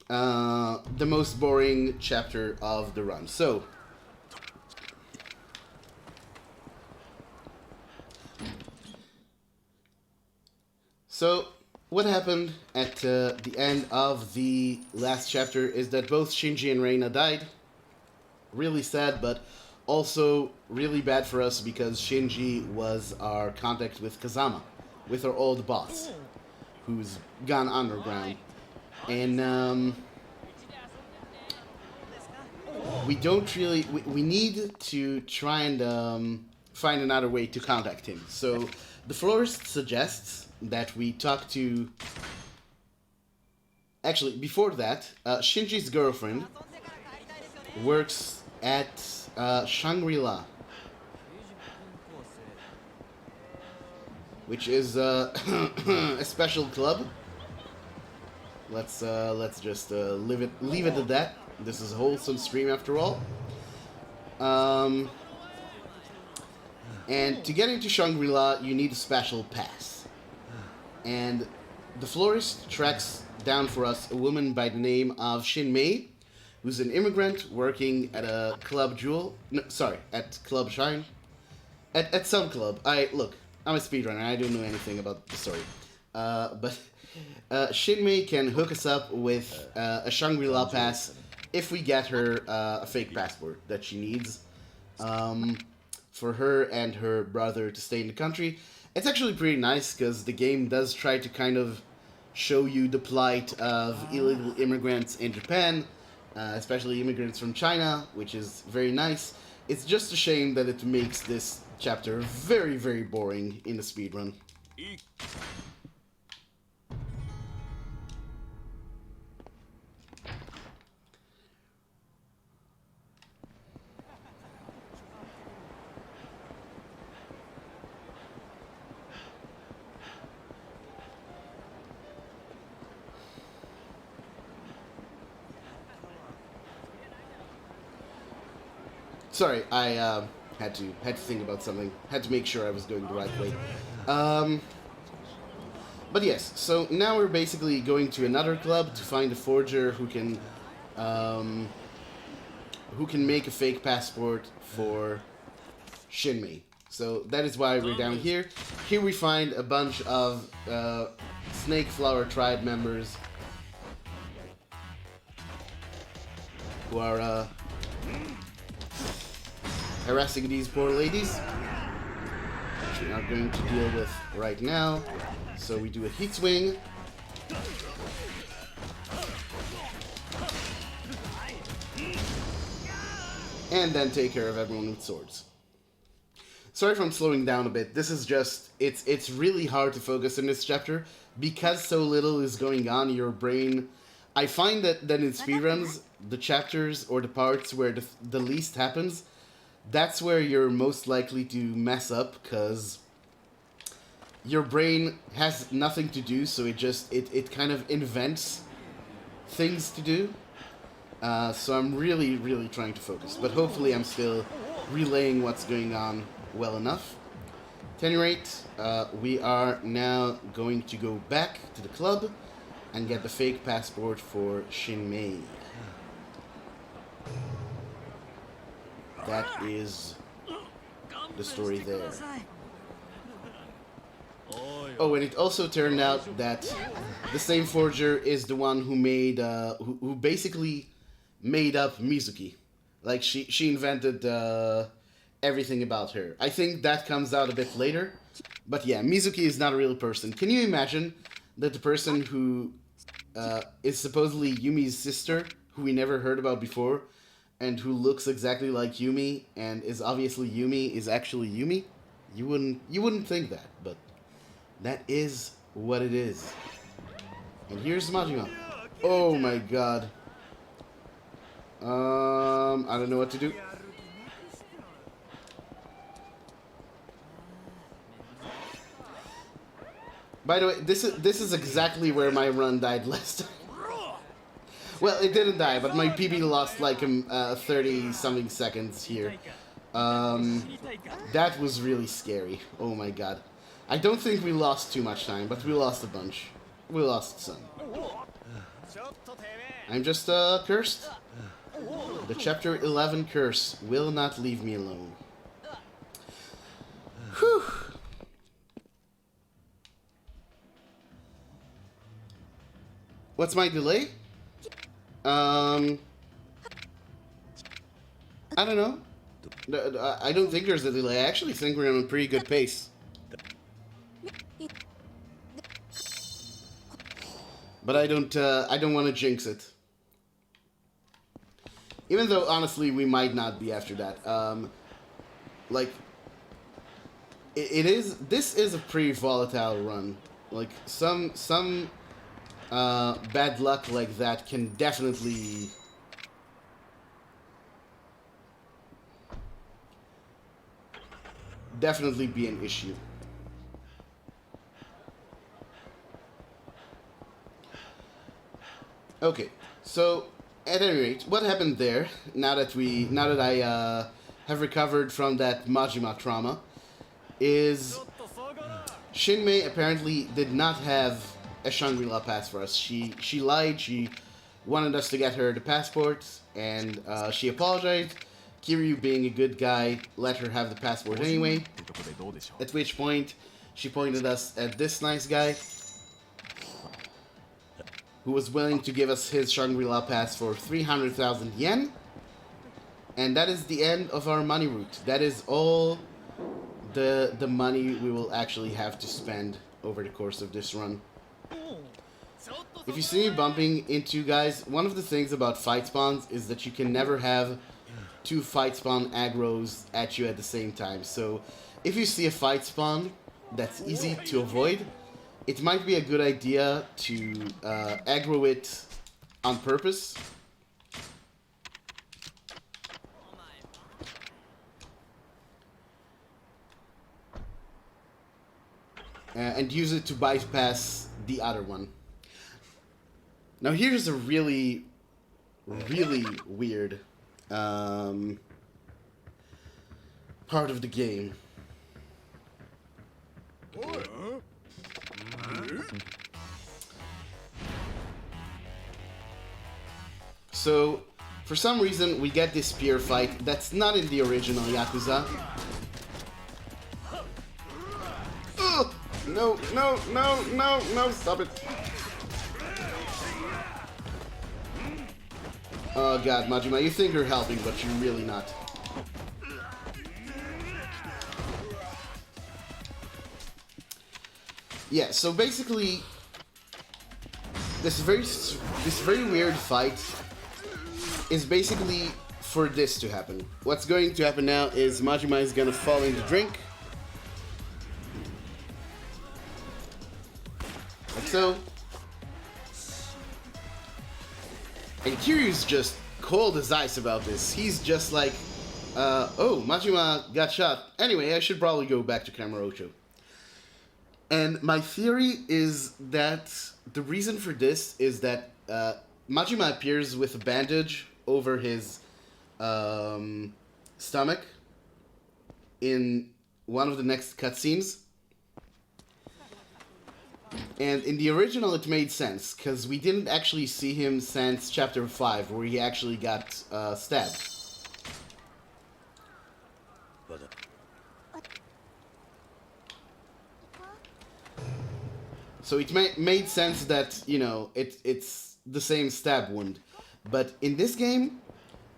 the most boring chapter of the run. So what happened at the end of the last chapter is that both Shinji and Reina died. Really sad, but also really bad for us because Shinji was our contact with Kazama, with our old boss, who's gone underground. And we don't really... We need to try and find another way to contact him. So the florist suggests that we talk to... Actually, before that, Shinji's girlfriend works at Shangri-La, which is a special club. Let's just leave it at that. This is a wholesome stream after all. And to get into Shangri-La, you need a special pass. And the florist tracks down for us a woman by the name of Shin Mei, who's an immigrant working at a Club Jewel. No, sorry, at Club Shine. At some club. Look, I'm a speedrunner. I don't know anything about the story. But Shin Mei can hook us up with a Shangri-La pass if we get her a fake passport that she needs for her and her brother to stay in the country. It's actually pretty nice because the game does try to kind of show you the plight of illegal immigrants in Japan, especially immigrants from China, which is very nice. It's just a shame that it makes this chapter very, very boring in the speedrun. Sorry, I had to think about something. Had to make sure I was going the right way. But yes, so now we're basically going to another club to find a forger who can make a fake passport for Shinmei. So that is why we're down here. Here we find a bunch of Snake Flower Tribe members who are harassing these poor ladies, which we're not going to deal with right now. So we do a heat swing. And then take care of everyone with swords. Sorry if I'm slowing down a bit. This is just, it's really hard to focus in this chapter because so little is going on. Your brain, I find that in speedruns, the chapters or the parts where the least happens, that's where you're most likely to mess up, because your brain has nothing to do, so it kind of invents things to do. So I'm really trying to focus, but hopefully I'm still relaying what's going on well enough. At any rate, we are now going to go back to the club and get the fake passport for Shinmei. That is the story there. Oh, and it also turned out that the same forger is the one who made, who basically made up Mizuki. Like, she invented everything about her. I think that comes out a bit later. But yeah, Mizuki is not a real person. Can you imagine that the person who is supposedly Yumi's sister, who we never heard about before, and who looks exactly like Yumi and is obviously Yumi, is actually Yumi? You wouldn't think that, but that is what it is. And here's Majima. Oh my god. I don't know what to do. By the way, this is exactly where my run died last time. Well, it didn't die, but my PB lost like 30-something seconds here. That was really scary. Oh my god. I don't think we lost too much time, but we lost a bunch. We lost some. I'm just cursed. The Chapter 11 curse will not leave me alone. Whew. What's my delay? I don't know. I don't think there's a delay. I actually think we're on a pretty good pace. But I don't want to jinx it. Even though, honestly, we might not be after that. Like, this is a pretty volatile run. Like, some bad luck like that can definitely be an issue. Okay, so at any rate, what happened there? Now that I have recovered from that Majima trauma, is Shinmei apparently did not have a Shangri-La pass for us. She lied. She wanted us to get her the passport, and she apologized. Kiryu, being a good guy, let her have the passport anyway. At which point, she pointed us at this nice guy, who was willing to give us his Shangri-La pass for 300,000 yen. And that is the end of our money route. That is all the money we will actually have to spend over the course of this run. If you see me bumping into guys, one of the things about fight spawns is that you can never have two fight spawn aggros at you at the same time. So if you see a fight spawn that's easy to avoid, it might be a good idea to aggro it on purpose. And use it to bypass the other one. Now here's a really weird part of the game. So, for some reason, we get this spear fight that's not in the original Yakuza. No, no, no, no, no, stop it. Oh god, Majima, you think you're helping, but you're really not. Yeah, so basically, this very weird fight is basically for this to happen. What's going to happen now is Majima is gonna fall in the drink. Like so. And Kiryu's just cold as ice about this. He's just like, oh, Majima got shot. Anyway, I should probably go back to Kamurocho. And my theory is that the reason for this is that Majima appears with a bandage over his stomach in one of the next cutscenes. And in the original, it made sense, because we didn't actually see him since Chapter 5, where he actually got stabbed. So it made sense that, you know, it's the same stab wound. But in this game,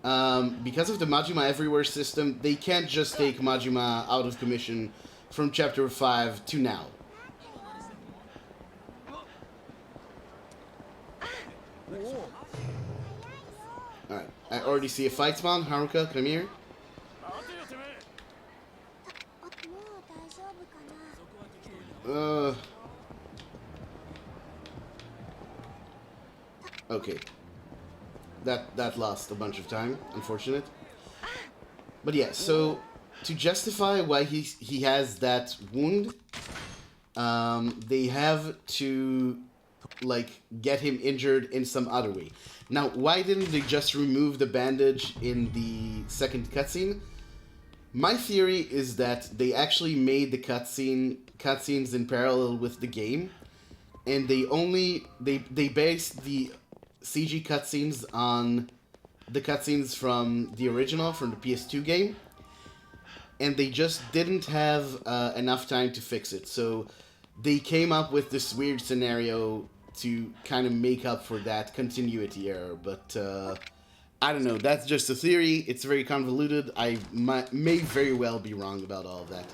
because of the Majima Everywhere system, they can't just take Majima out of commission from Chapter 5 to now. Alright, I already see a fight spawn. Haruka, come here. Okay. That lost a bunch of time, unfortunate. But yeah, so to justify why he has that wound, they have to like get him injured in some other way. Now, why didn't they just remove the bandage in the second cutscene? My theory is that they actually made the cutscenes in parallel with the game, and they based the CG cutscenes on the cutscenes from the original, from the PS2 game, and they just didn't have enough time to fix it. So they came up with this weird scenario to kind of make up for that continuity error, but I don't know, that's just a theory. It's very convoluted. I may very well be wrong about all of that.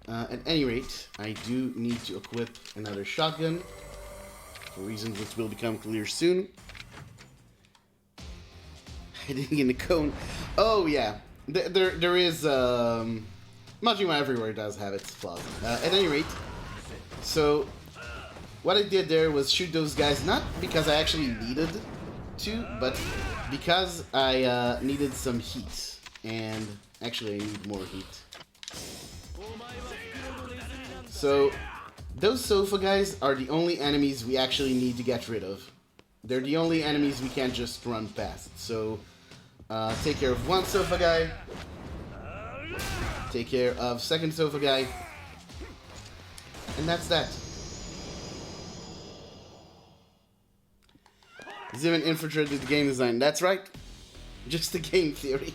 At any rate, I do need to equip another shotgun, for reasons which will become clear soon. Hiding in the cone. Oh yeah, there is, Majima Everywhere does have its flaws. At any rate, so what I did there was shoot those guys, not because I actually needed to, but because I needed some heat. And actually I need more heat. So those sofa guys are the only enemies we actually need to get rid of. They're the only enemies we can't just run past. So take care of one sofa guy. Take care of second sofa guy. And that's that. Zimin infiltrated the game design. That's right. Just the game theory.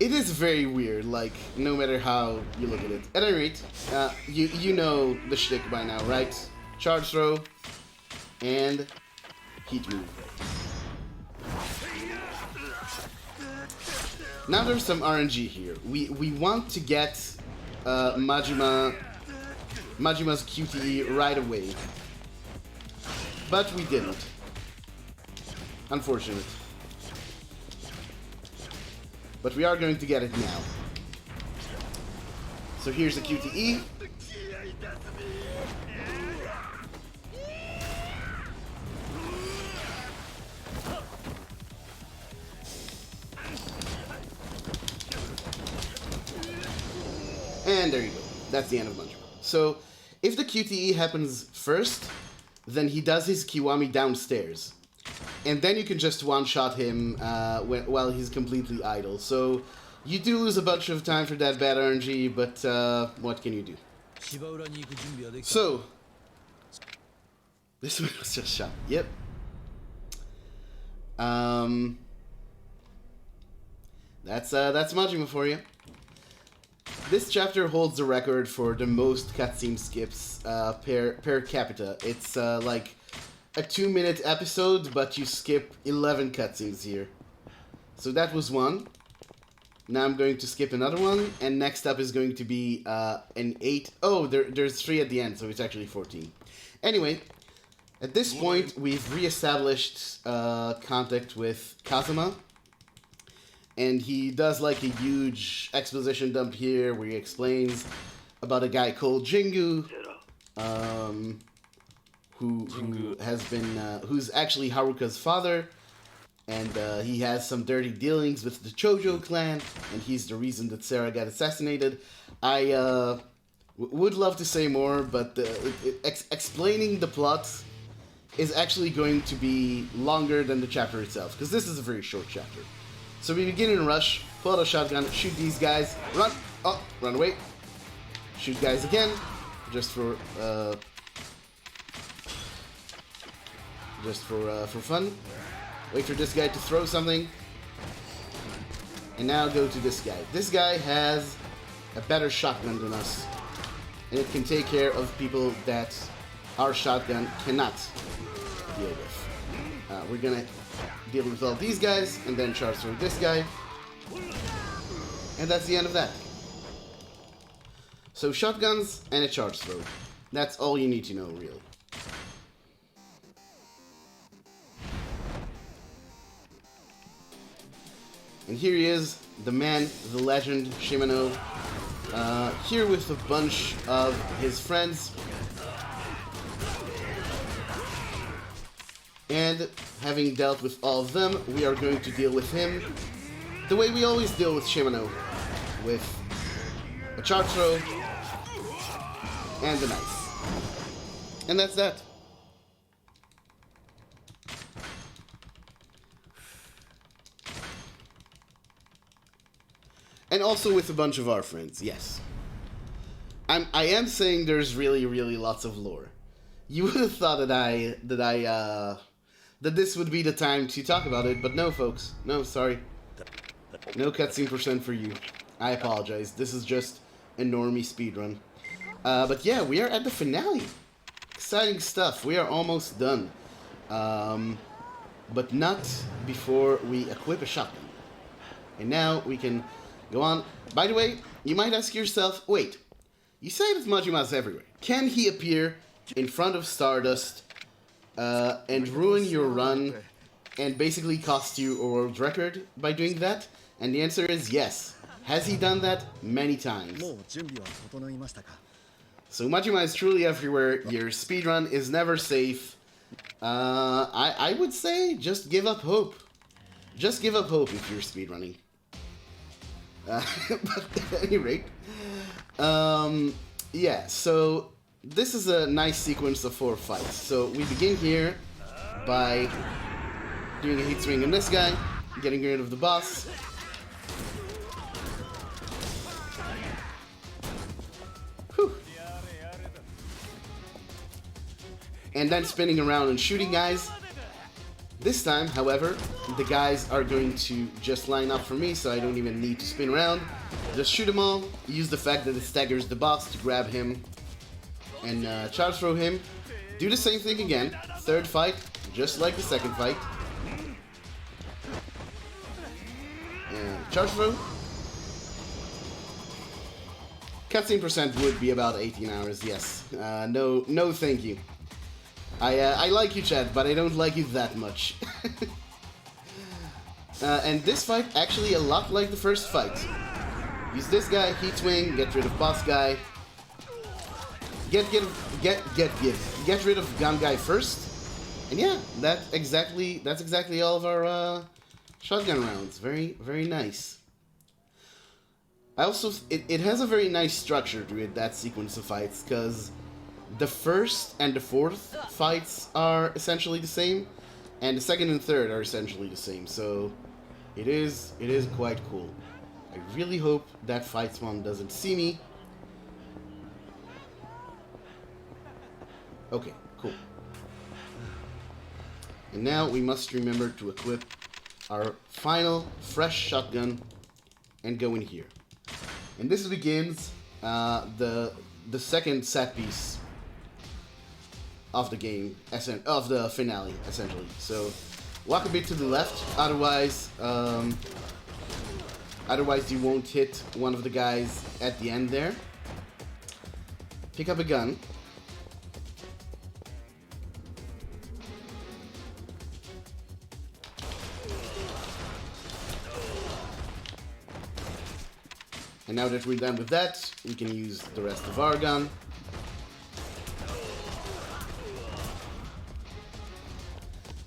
It is very weird, like, no matter how you look at it. At any rate, you know the shtick by now, right? Charge throw and heat move. Now there's some RNG here. We want to get Majima's QTE right away, but we didn't. Unfortunate. But we are going to get it now. So here's the QTE. And there you go. That's the end of Manjima. So if the QTE happens first, then he does his Kiwami downstairs. And then you can just one-shot him while he's completely idle. So you do lose a bunch of time for that bad RNG, but what can you do? So this one was just shot. Yep. That's Majima for you. This chapter holds the record for the most cutscene skips per capita. It's like a 2-minute episode, but you skip 11 cutscenes here. So that was one. Now I'm going to skip another one, and next up is going to be an 8. Oh, there's 3 at the end, so it's actually 14. Anyway, at this point, we've re-established contact with Kazuma. And he does like a huge exposition dump here where he explains about a guy called Jingu, who has been, who's actually Haruka's father, and he has some dirty dealings with the Chojo clan, and he's the reason that Sarah got assassinated. I would love to say more, but explaining the plot is actually going to be longer than the chapter itself, because this is a very short chapter. So we begin in a rush, pull out a shotgun, shoot these guys, run, oh, run away, shoot guys again, just for fun. Wait for this guy to throw something, and now go to this guy. This guy has a better shotgun than us, and it can take care of people that our shotgun cannot deal with. We're gonna deal with all these guys, and then charge through this guy. And that's the end of that. So shotguns and a charge throw. That's all you need to know, really. And here he is, the man, the legend, Shimano, here with a bunch of his friends. And having dealt with all of them, we are going to deal with him the way we always deal with Shimano, with a charge throw and a knife. And that's that. And also with a bunch of our friends, yes. I am saying there's really, really lots of lore. You would have thought that this would be the time to talk about it, but no, folks. No, sorry. No cutscene percent for you. I apologize. This is just a normie speedrun. But yeah, we are at the finale. Exciting stuff. We are almost done. But not before we equip a shotgun. And now we can go on. By the way, you might ask yourself, wait, you say that Majima's everywhere. Can he appear in front of Stardust and ruin your run and basically cost you a world record by doing that? And the answer is yes. Has he done that? Many times. So Majima is truly everywhere. Your speedrun is never safe. I would say just give up hope. Just give up hope if you're speedrunning. But at any rate, yeah, so this is a nice sequence of 4 fights. So we begin here by doing a heat swing on this guy, getting rid of the boss. Whew. And then spinning around and shooting guys. This time, however, the guys are going to just line up for me, so I don't even need to spin around. Just shoot them all, use the fact that it staggers the boss to grab him and charge throw him. Do the same thing again. Third fight, just like the second fight. And charge throw. Cutscene percent would be about 18 hours, yes. No thank you. I like you, Chad, but I don't like you that much. And this fight, actually a lot like the first fight. Use this guy, heat swing, get rid of boss guy. Get rid of gun guy first. And yeah, that's exactly all of our shotgun rounds. Very, very nice. I also, it has a very nice structure to it, that sequence of fights, because the first and the fourth fights are essentially the same, and the second and third are essentially the same, so it is quite cool. I really hope that fights one doesn't see me. Okay, cool. And now we must remember to equip our final fresh shotgun and go in here. And this begins the second set piece of the game, of the finale, essentially. So walk a bit to the left, otherwise you won't hit one of the guys at the end there. Pick up a gun. And now that we're done with that, we can use the rest of our gun.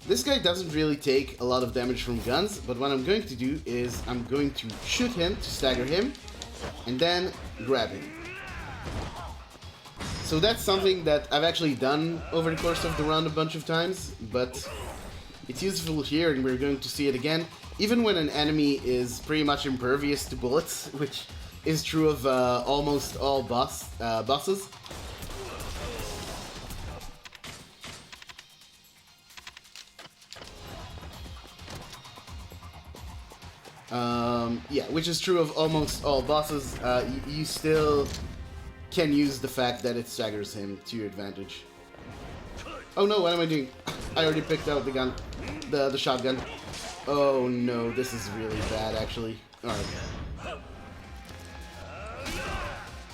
This guy doesn't really take a lot of damage from guns, but what I'm going to do is I'm going to shoot him to stagger him, and then grab him. So that's something that I've actually done over the course of the run a bunch of times, but it's useful here, and we're going to see it again. Even when an enemy is pretty much impervious to bullets, which is true of almost all bosses. Yeah, which is true of almost all bosses. You still can use the fact that it staggers him to your advantage. Oh no, what am I doing? I already picked out the gun, the shotgun. Oh no, this is really bad actually. Alright.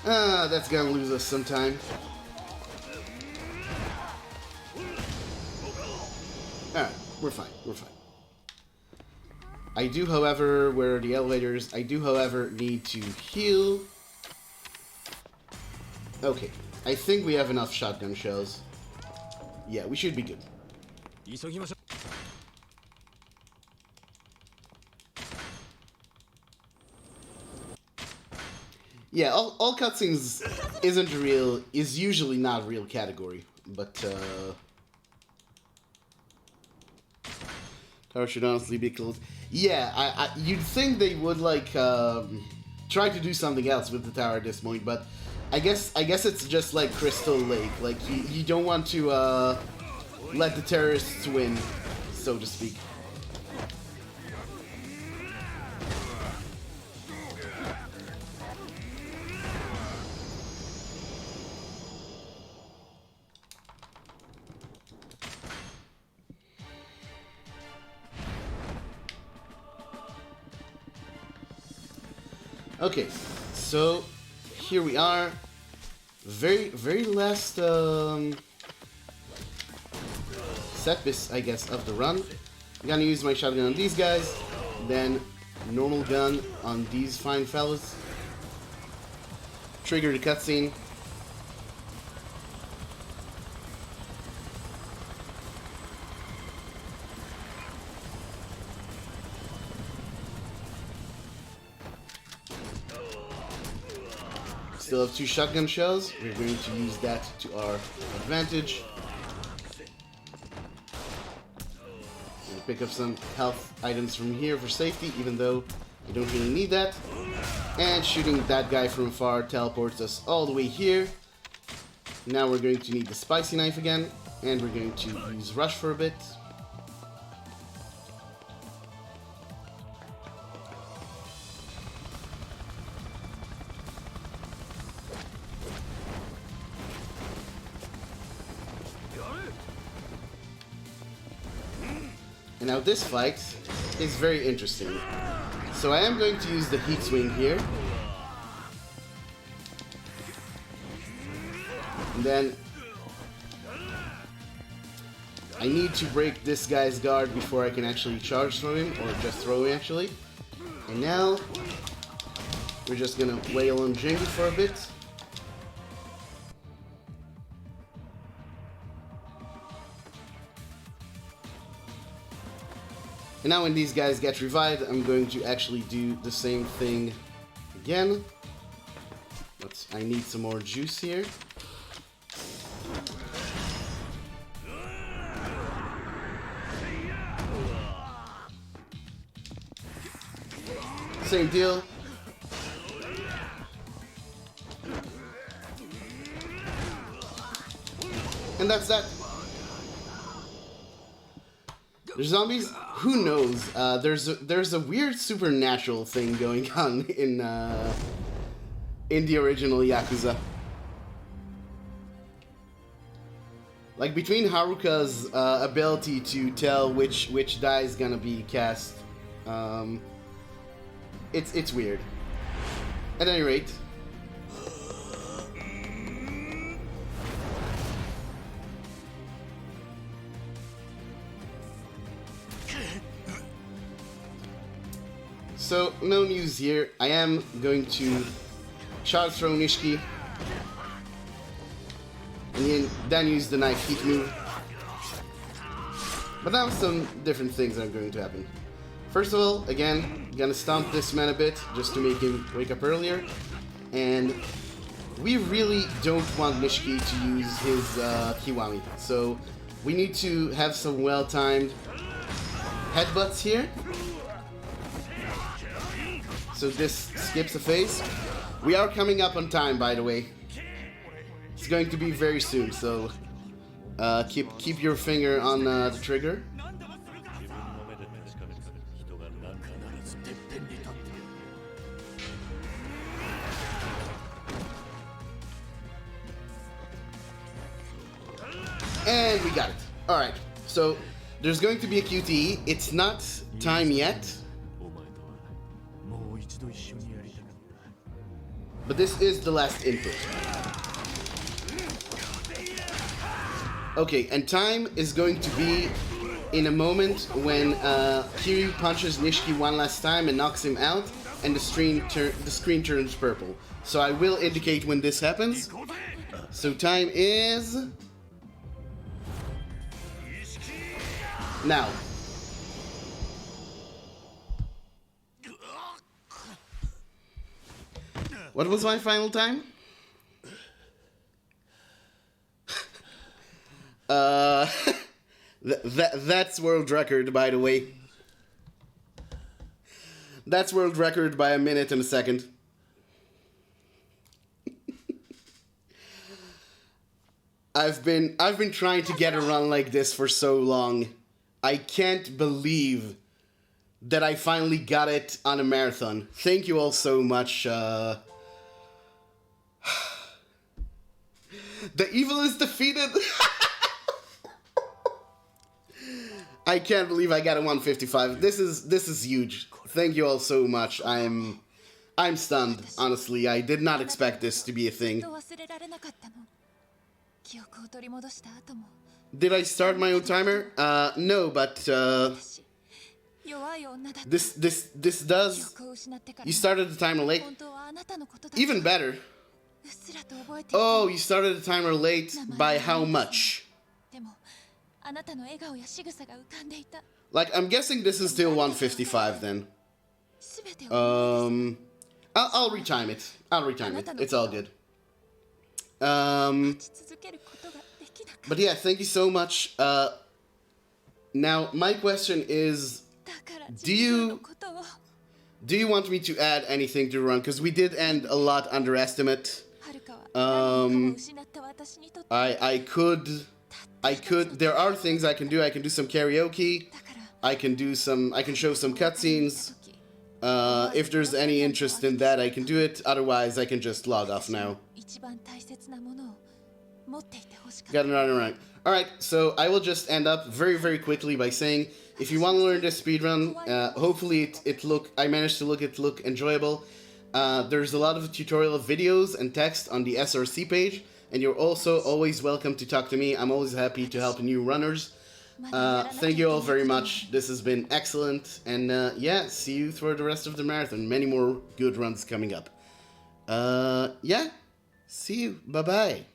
That's gonna lose us some time. Alright, we're fine, we're fine. I do, however, where are the elevators? I do, however, need to heal. Okay, I think we have enough shotgun shells. Yeah, we should be good. Yeah, all cutscenes is usually not a real category, but tower should honestly be closed. Yeah, you'd think they would like try to do something else with the tower at this point, but I guess it's just like Crystal Lake. Like you don't want to let the terrorists win, so to speak. Okay, so here we are. Very last set piece, I guess, of the run. I'm gonna use my shotgun on these guys, then normal gun on these fine fellas. Trigger the cutscene. Still have 2 shotgun shells. We're going to use that to our advantage. We'll pick up some health items from here for safety, even though I don't really need that. And shooting that guy from afar teleports us all the way here. Now we're going to need the spicy knife again, and we're going to use rush for a bit. And now this fight is very interesting. So I am going to use the heat swing here. And then I need to break this guy's guard before I can actually charge throw him, or just throw him actually. And now we're just gonna wail on Jingu for a bit. And now when these guys get revived, I'm going to actually do the same thing again. But I need some more juice here. Same deal. And that's that. There's zombies. Who knows? There's a weird supernatural thing going on in the original Yakuza. Like between Haruka's ability to tell which die is gonna be cast, it's weird. At any rate. So, no news here. I am going to charge throw Nishiki. And then use the knife heat move. But now some different things are going to happen. First of all, again, gonna stomp this man a bit just to make him wake up earlier. And we really don't want Nishiki to use his Kiwami. So we need to have some well-timed headbutts here. So this skips a phase. We are coming up on time, by the way. It's going to be very soon, so keep your finger on the trigger. And we got it. Alright, so there's going to be a QTE. It's not time yet. But this is the last input. Okay, and time is going to be in a moment when Kiryu punches Nishiki one last time and knocks him out, and the screen turns purple. So I will indicate when this happens. So time is now. What was my final time? That's world record, by the way. That's world record by a minute and a second. I've been trying to get a run like this for so long. I can't believe that I finally got it on a marathon. Thank you all so much. The evil is defeated. I can't believe I got a 155. This is huge. Thank you all so much. I'm stunned, honestly. I did not expect this to be a thing. Did I start my own timer? No, but this does. You started the timer late. Even better. Oh, you started the timer late by how much? Like, I'm guessing this is still 155 then. I'll retime it. It's all good. But yeah, thank you so much. Now, my question is, do you want me to add anything to the run? Because we did end a lot under estimate. I could. There are things I can do. I can do some karaoke. I can show some cutscenes. If there's any interest in that, I can do it. Otherwise, I can just log off now. Got another rank. Alright, so I will just end up very, very quickly by saying, if you want to learn this speedrun, hopefully I managed to look enjoyable. There's a lot of tutorial videos and text on the SRC page, and you're also always welcome to talk to me. I'm always happy to help new runners. Thank you all very much. This has been excellent, and yeah, see you for the rest of the marathon. Many more good runs coming up. Yeah, see you. Bye-bye.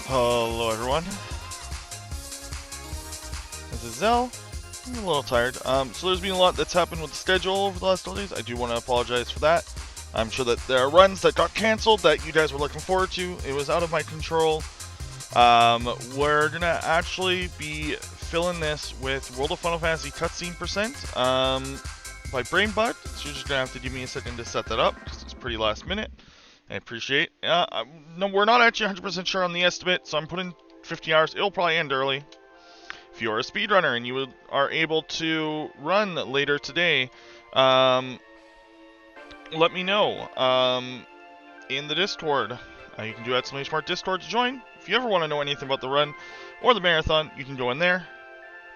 Hello everyone. This is Zell. I'm a little tired. So there's been a lot that's happened with the schedule over the last couple days. I do want to apologize for that. I'm sure that there are runs that got cancelled that you guys were looking forward to. It was out of my control. We're gonna actually be filling this with World of Final Fantasy cutscene percent by BrainBud. So you're just gonna have to give me a second to set that up because it's pretty last minute. I appreciate. No, we're not actually 100% sure on the estimate, so I'm putting 50 hours. It'll probably end early. If you're a speedrunner and you are able to run later today, let me know in the Discord. You can do !smart Discord to join. If you ever want to know anything about the run or the marathon, you can go in there.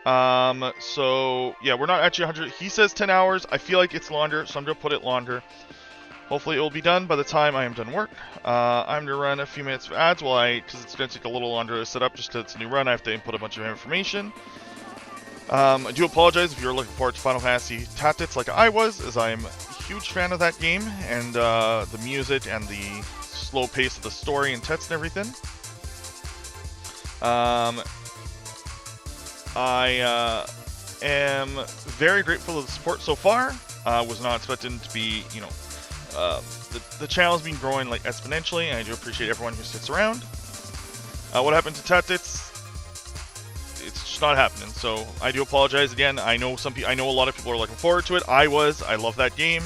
So yeah, we're not actually 100. He says 10 hours. I feel like it's longer, so I'm gonna put it longer. Hopefully it will be done by the time I am done work. I'm going to run a few minutes of ads because it's going to take a little longer to set up just because it's a new run. I have to input a bunch of information. I do apologize if you're looking forward to Final Fantasy Tactics like I was, as I am a huge fan of that game and the music and the slow pace of the story and text and everything. I am very grateful for the support so far. Was not expecting to be, the channel's been growing like exponentially, and I do appreciate everyone who sits around. What happened to Tactics? It's just not happening. So I do apologize again. I know I know a lot of people are looking forward to it. I love that game.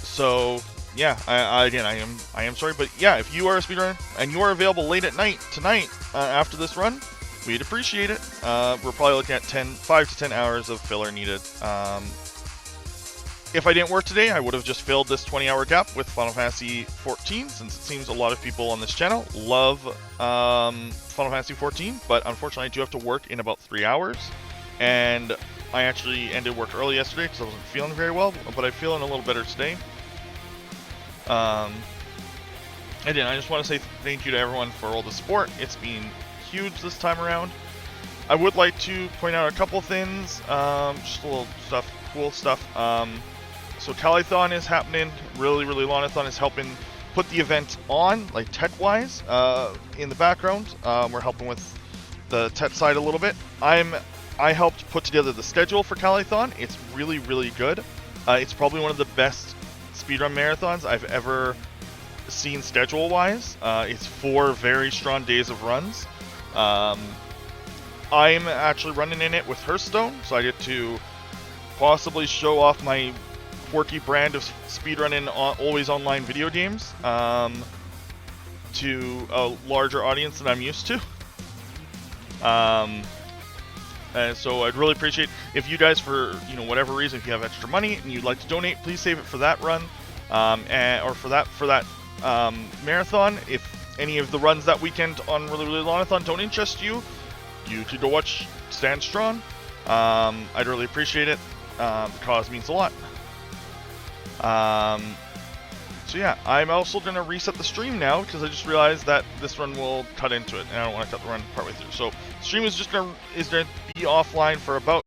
So yeah, I am sorry, but yeah, if you are a speedrunner and you are available late at night tonight after this run, we'd appreciate it. We're probably looking at 5 to 10 hours of filler needed. If I didn't work today, I would have just filled this 20-hour gap with Final Fantasy 14, since it seems a lot of people on this channel love Final Fantasy 14, but unfortunately I do have to work in about 3 hours, and I actually ended work early yesterday because I wasn't feeling very well, but I'm feeling a little better today. Again, I just want to say thank you to everyone for all the support. It's been huge this time around. I would like to point out a couple things, just a little stuff, cool stuff. So Calithon is happening. Really Lonathon is helping put the event on, like tech-wise, in the background. We're helping with the tech side a little bit. I helped put together the schedule for Calithon. It's really good. It's probably one of the best speedrun marathons I've ever seen schedule-wise. It's 4 very strong days of runs. I'm actually running in it with Hearthstone, so I get to possibly show off my quirky brand of speedrunning always online video games to a larger audience than I'm used to. And so I'd really appreciate if you guys, for whatever reason, if you have extra money and you'd like to donate, please save it for that run, or for that marathon. If any of the runs that weekend on Really Lonathon don't interest you, you could go watch Stand Strong. I'd really appreciate it. The cause means a lot. So yeah, I'm also going to reset the stream now because I just realized that this run will cut into it, and I don't want to cut the run partway through. So the stream is going to be offline for about